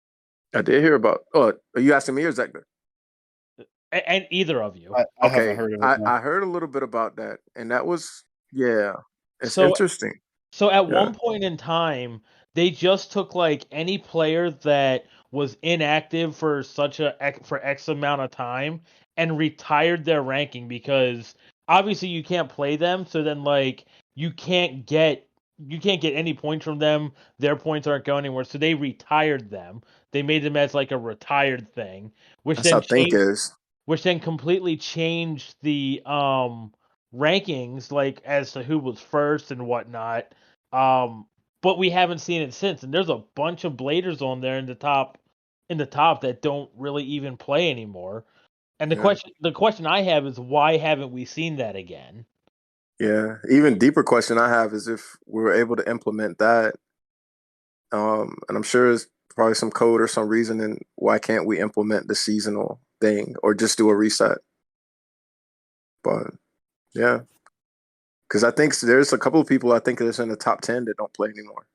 I did hear about. Oh, are you asking me or Zektor? And either of you. I haven't Okay, heard of it. No. I heard a little bit about that, and that was yeah, it's So interesting. So at Yeah, one point in time, they just took like any player that was inactive for for X amount of time and retired their ranking because obviously you can't play them, so then like you can't get you can't get any points from them. Their points aren't going anywhere, so they retired them. They made them as like a retired thing, which that's how then Think changed is. which then completely changed the rankings, like as to who was first and whatnot. But we haven't seen it since, and there's a bunch of bladers on there in the top that don't really even play anymore. And Yeah, the question I have is why haven't we seen that again? yeah. Even deeper question I have is if we were able to implement that. And I'm sure there's probably some code or some reasoning why can't we implement the seasonal thing or just do a reset. But yeah, because I think there's a couple of people I think that's in the top 10 that don't play anymore,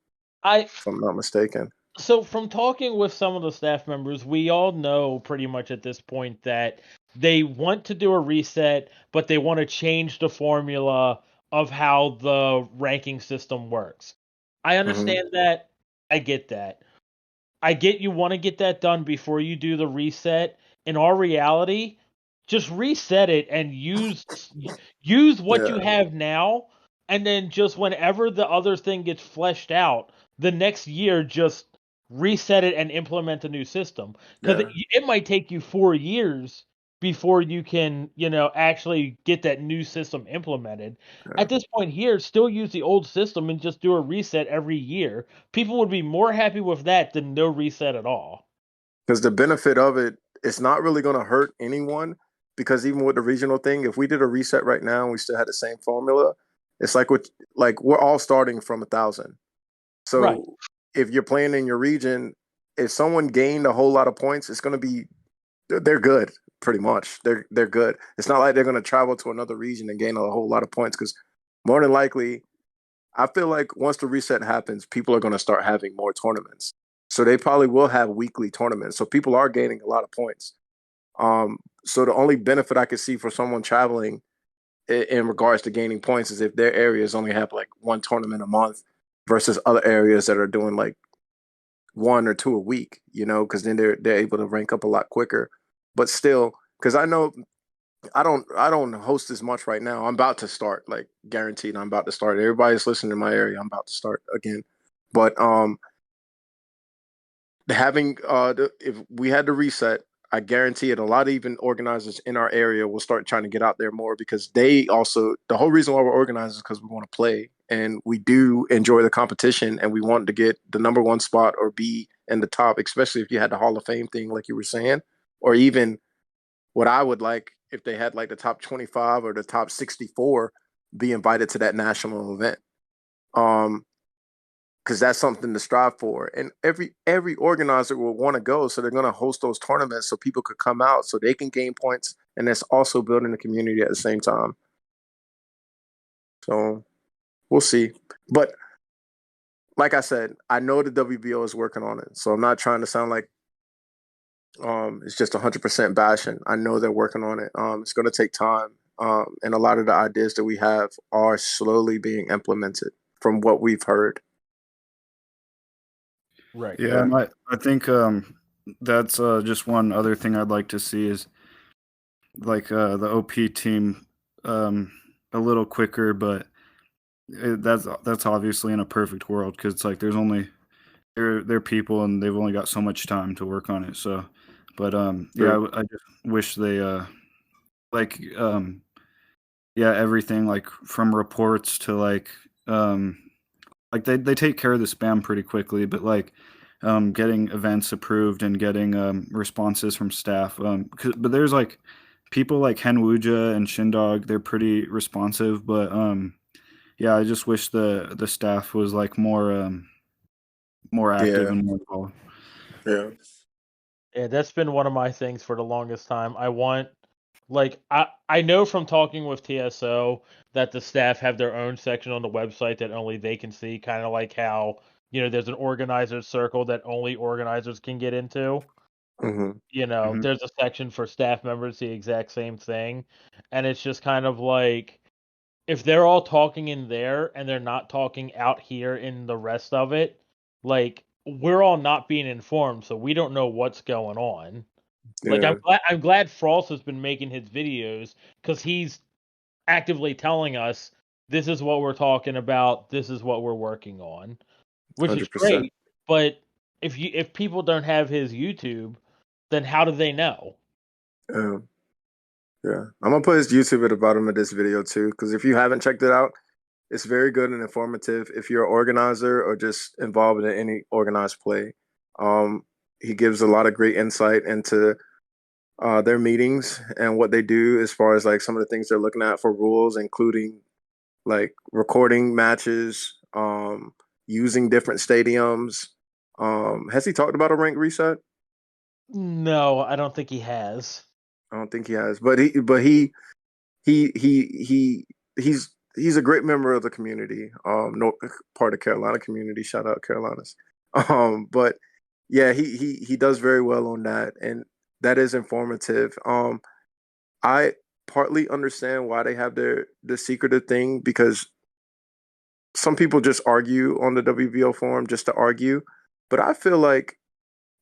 I if I'm not mistaken. So from talking with some of the staff members, we all know pretty much at this point that they want to do a reset, but they want to change the formula of how the ranking system works. I Hmm. understand that. I get that. I get you want to get that done before you do the reset. In our reality, just reset it and use what you Yeah, have now, and then just whenever the other thing gets fleshed out, the next year just reset it and implement a new system. Because yeah, it might take you 4 years before you can, actually get that new system implemented. yeah. At this point here, still use the old system and just do a reset every year. People would be more happy with that than no reset at all. Because the benefit of it, it's not really going to hurt anyone. Because even with the regional thing, if we did a reset right now and we still had the same formula, it's like we're all starting from 1,000. Right. So if you're playing in your region, if someone gained a whole lot of points, it's going to be they're good pretty much. They're good. It's not like they're going to travel to another region and gain a whole lot of points because more than likely, I feel like once the reset happens, people are going to start having more tournaments. So they probably will have weekly tournaments. So people are gaining a lot of points. So the only benefit I could see for someone traveling in regards to gaining points is if their areas only have like one tournament a month versus other areas that are doing like one or two a week, because then they're able to rank up a lot quicker. But still, because I know I don't host as much right now. I'm about to start, like guaranteed. I'm about to start. Everybody's listening in my area. I'm about to start again. But having if we had to reset, I guarantee it. A lot of even organizers in our area will start trying to get out there more because they also the whole reason why we're organized is because we want to play and we do enjoy the competition and we want to get the number one spot or be in the top, especially if you had the Hall of Fame thing, like you were saying, or even what I would like if they had like the top 25 or the top 64 be invited to that national event. Um, because that's something to strive for. And every organizer will want to go, so they're going to host those tournaments so people could come out, so they can gain points, and it's also building the community at the same time. So we'll see. But like I said, I know the WBO is working on it, so I'm not trying to sound like It's just 100% passion. I know they're working on it. It's going to take time. And a lot of the ideas that we have are slowly being implemented from what we've heard. Right. Yeah, and I think that's just one other thing I'd like to see is like the OP team a little quicker, but that's obviously in a perfect world because it's like there's only they're people and they've only got so much time to work on it. So, but yeah, I just wish they like yeah, everything like from reports to like they take care of the spam pretty quickly, but like getting events approved and getting responses from staff. But there's like people like Henwuja and Shindog, they're pretty responsive, but yeah, I just wish the staff was like more active Yeah, and more involved. yeah, Yeah, that's been one of my things for the longest time. I want like I know from talking with TSO that the staff have their own section on the website that only they can see, kind of like how, there's an organizers circle that only organizers can get into. hmm Mhm. There's a section for staff members, the exact same thing. And it's just kind of like if they're all talking in there and they're not talking out here in the rest of it, like we're all not being informed, so we don't know what's going on. Like yeah, I'm glad Frost has been making his videos because he's actively telling us this is what we're talking about, this is what we're working on, which is 100%. great. But if people don't have his YouTube, then how do they know? Um, yeah, I'm gonna put his YouTube at the bottom of this video too, because if you haven't checked it out, it's very good and informative. If you're an organizer or just involved in any organized play, um, he gives a lot of great insight into their meetings and what they do as far as like some of the things they're looking at for rules, including like recording matches, using different stadiums. Has he talked about a rank reset? No, I don't think he has. I don't think he has, but he's a great member of the community. No part of Carolina community. Shout out Carolinas. But yeah, he does very well on that, and that is informative. I partly understand why they have the secretive thing because some people just argue on the WBO forum just to argue, but I feel like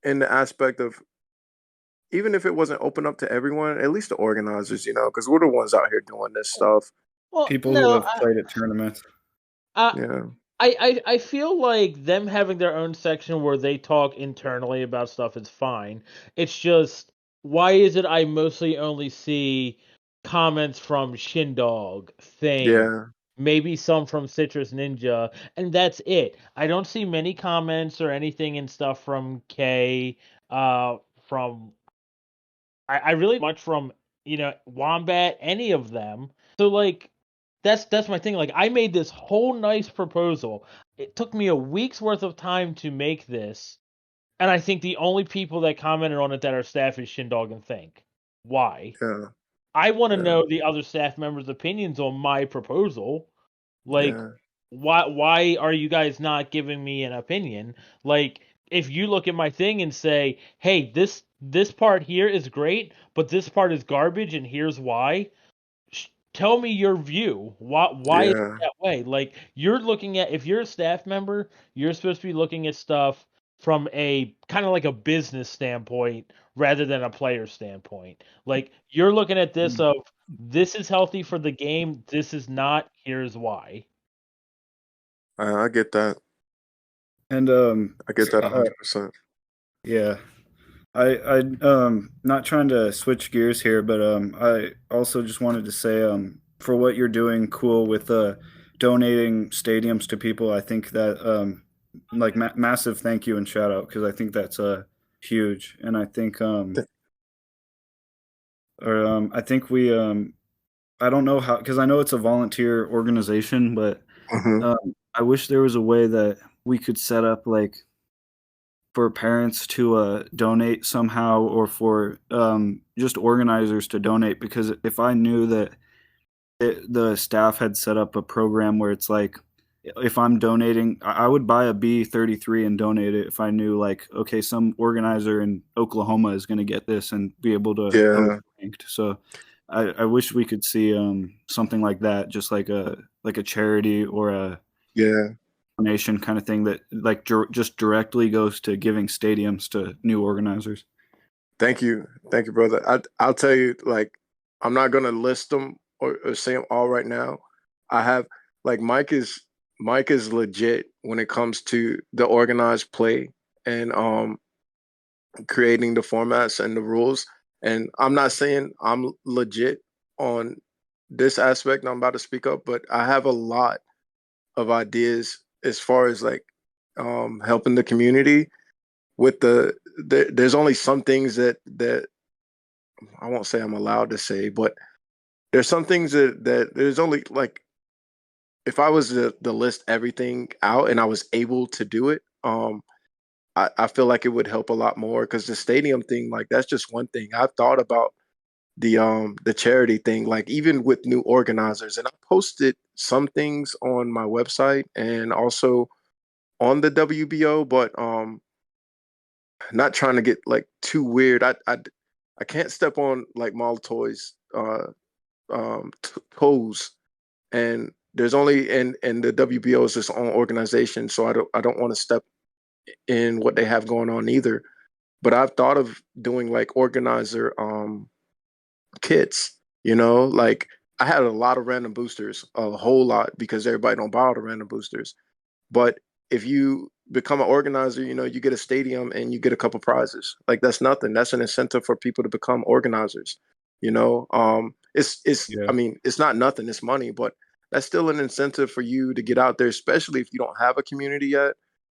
in the aspect of even if it wasn't open up to everyone, at least the organizers, because we're the ones out here doing this stuff. Well, People who no, have played at tournaments. I, Yeah, I feel like them having their own section where they talk internally about stuff is fine. It's just why is it I mostly only see comments from Shindog, Thing, yeah, maybe some from Citrus Ninja, and that's it. I don't see many comments or anything and stuff from K, from I really much from Wombat, any of them. So like that's my thing. Like I made this whole nice proposal. It took me a week's worth of time to make this, and I think the only people that commented on it that are staff is Shindog and Think. Why? yeah, I want to yeah, know the other staff members' opinions on my proposal. Like, yeah, why are you guys not giving me an opinion? Like, if you look at my thing and say, "Hey, this part here is great, but this part is garbage, and here's why," tell me your view. Why is it yeah, that way? Like, you're looking at if you're a staff member, you're supposed to be looking at stuff from a kind of like a business standpoint rather than a player standpoint. Like, you're looking at this of this is healthy for the game, this is not, here's why. I get that. And I get that uh, 100%. yeah. I not trying to switch gears here, but I also just wanted to say for what you're doing cool with donating stadiums to people. I think that like massive thank you and shout out because I think that's huge, and I think I think we I don't know how because I know it's a volunteer organization, but hmm I wish there was a way that we could set up like for parents to donate somehow or for just organizers to donate because if I knew that the staff had set up a program where it's like if I'm donating, I would buy a B33 and donate it if I knew like, okay, some organizer in Oklahoma is going to get this and be able to Yeah. post ranked. So I wish we could see something like that, just like a charity or a Yeah. donation kind of thing that like just directly goes to giving stadiums to new organizers. Thank you. Thank you, brother. I'll tell you, like, I'm not gonna list them or say them all right now. I have like Mike is legit when it comes to the organized play and creating the formats and the rules. And I'm not saying I'm legit on this aspect I'm about to speak up, but I have a lot of ideas as far as like helping the community with there's only some things that I won't say I'm allowed to say, but there's some things that there's only like if I was to list everything out and I was able to do it, I feel like it would help a lot more because the stadium thing, like that's just one thing. I've thought about the charity thing, like even with new organizers, and I posted some things on my website and also on the WBO, but not trying to get like too weird. I can't step on like Molotow's toes, and there's only and the WBO is its own organization, so I don't want to step in what they have going on either. But I've thought of doing like organizer kits, you know, like I had a lot of random boosters, a whole lot because everybody don't buy all the random boosters. But if you become an organizer, you know, you get a stadium and you get a couple prizes. Like that's nothing. That's an incentive for people to become organizers. You know, it's Yeah. I mean, it's not nothing. It's money, but that's still an incentive for you to get out there, especially if you don't have a community yet,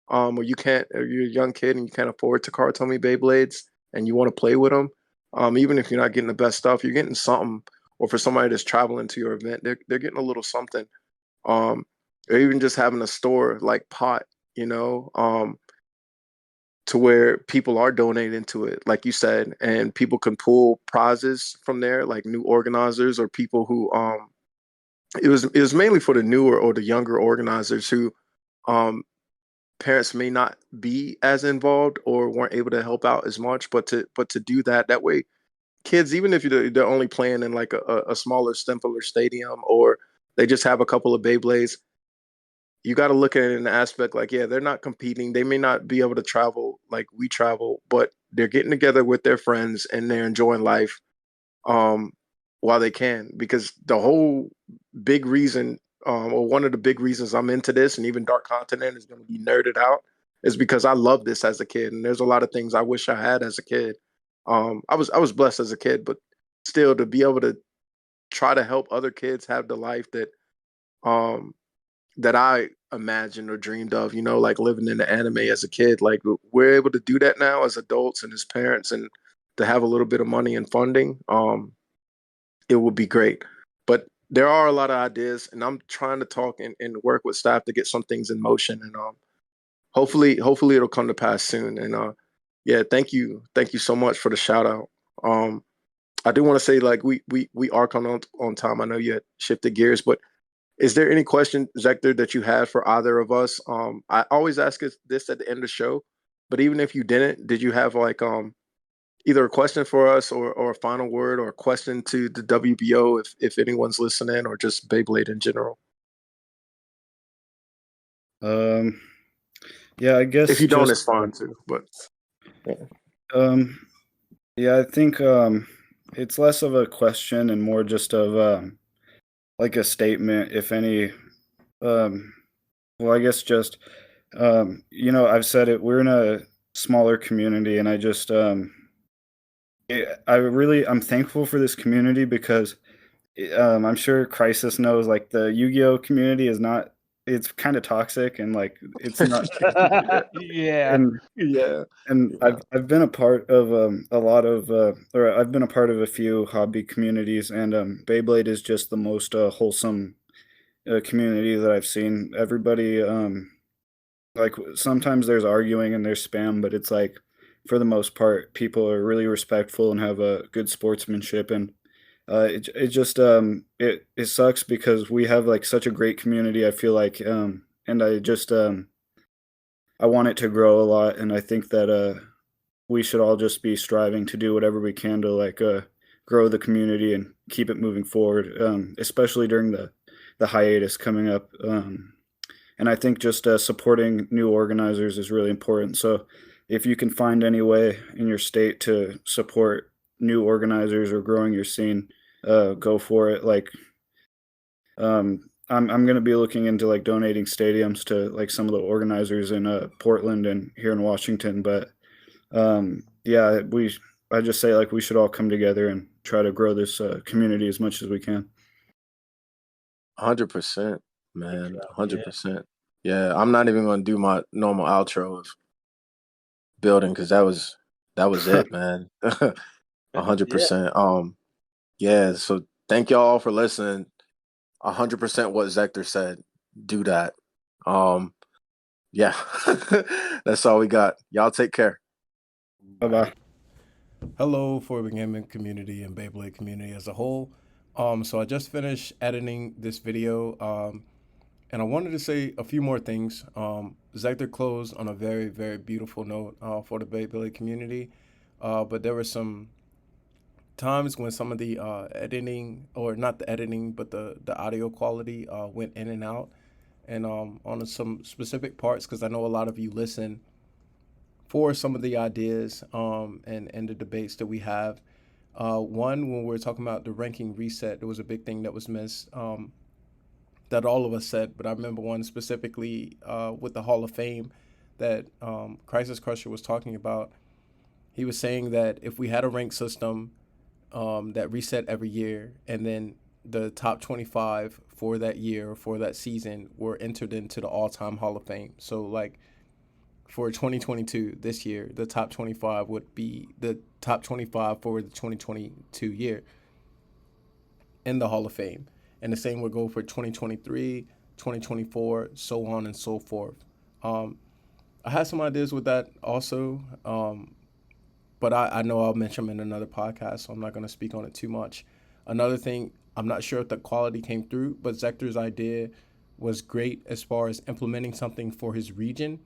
or you can't, or you're a young kid and you can't afford to Tomy Beyblades and you want to play with them. Even if you're not getting the best stuff, you're getting something. Or for somebody that's traveling to your event, they're getting a little something. Um, or even just having a store like Pot, you know, to where people are donating to it, like you said, and people can pull prizes from there, like new organizers or people who it was mainly for the newer or the younger organizers who um parents may not be as involved or weren't able to help out as much, but to do that way kids, even if they're only playing in like a smaller, simpler stadium or they just have a couple of Beyblades, you got to look at it in the aspect like, yeah, they're not competing. They may not be able to travel like we travel, but they're getting together with their friends and they're enjoying life um, while they can. Because the whole big reason, or one of the big reasons I'm into this, and even Dark Continent is going to be nerded out, is because I love this as a kid, and there's a lot of things I wish I had as a kid. I was blessed as a kid, but still to be able to try to help other kids have the life um, that I imagined or dreamed of, you know, like living in the anime as a kid. Like we're able to do that now as adults and as parents, and to have a little bit of money and funding, it would be great. But there are a lot of ideas, and I'm trying to talk and work with staff to get some things in motion, and hopefully it'll come to pass soon. And yeah, thank you so much for the shout out. Um, I do want to say like we are coming on time. I know you had shifted gears, but is there any question, Zektor, that you had for either of us? I always ask this at the end of the show, but even if you didn't, did you have like either a question for us or a final word or a question to the WBO if anyone's listening or just Beyblade in general? Um, yeah, I guess If you don't, just it's fine too. But yeah. um, yeah, I think it's less of a question and more just of like a statement, if any. Um, well, I guess just you know, I've said it. We're in a smaller community, and I just I'm thankful for this community because I'm sure Crisis knows like the Yu-Gi-Oh community is not. It's kind of toxic and like it's not. Yeah. And Yeah, yeah, I've been a part of a lot of or I've been a part of a few hobby communities, and Beyblade is just the most wholesome community that I've seen. Everybody like sometimes there's arguing and there's spam, but it's like for the most part people are really respectful and have a good sportsmanship, and it just it sucks because we have like such a great community. I feel like and I just I want it to grow a lot, and I think that we should all just be striving to do whatever we can to like grow the community and keep it moving forward, especially during the hiatus coming up. And I think just supporting new organizers is really important. So if you can find any way in your state to support new organizers or growing your scene, go for it. Like I'm gonna be looking into like donating stadiums to like some of the organizers in Portland and here in Washington. But yeah, I just say like we should all come together and try to grow this community as much as we can. 100%, man. Yeah. 100%. Yeah, I'm not even gonna do my normal outro of building because that was it, man. 100%. Yeah. So thank y'all for listening. 100% what Zektor said. Do that. Yeah. That's all we got. Y'all take care. Bye bye. Hello, Forever Gaming community and Beyblade community as a whole. So I just finished editing this video, and I wanted to say a few more things. Zektor closed on a very, very beautiful note for the Beyblade community, but there were some times when some of the editing, or not the editing, but the audio quality went in and out, and on some specific parts, because I know a lot of you listen for some of the ideas and the debates that we have. One, when we were talking about the ranking reset, there was a big thing that was missed that all of us said, but I remember one specifically with the Hall of Fame that Crisis Crusher was talking about. He was saying that if we had a rank system that reset every year, and then the top 25 for that year or for that season were entered into the all-time Hall of Fame. So like for 2022, this year, the top 25 would be the top 25 for the 2022 year in the Hall of Fame. And the same would go for 2023, 2024, so on and so forth. I had some ideas with that also, but I know I'll mention them in another podcast, so I'm not going to speak on it too much. Another thing, I'm not sure if the quality came through, but Zektor's idea was great as far as implementing something for his region,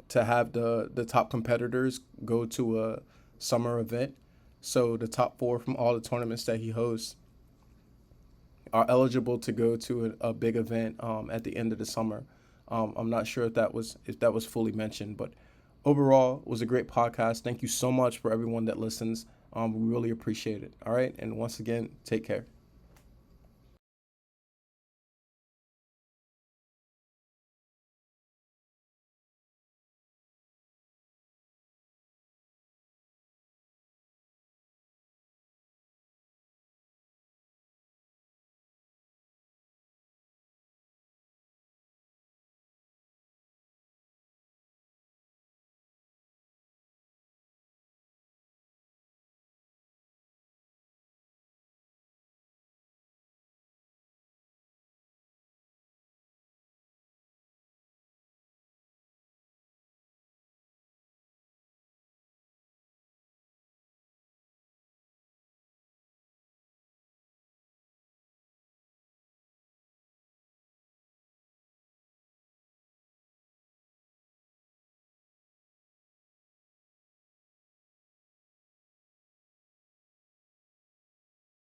to have the top competitors go to a summer event. So the top 4 from all the tournaments that he hosts are eligible to go to a big event at the end of the summer. I'm not sure if that was fully mentioned, but overall, it was a great podcast. Thank you so much for everyone that listens. We really appreciate it. All right, and once again, take care.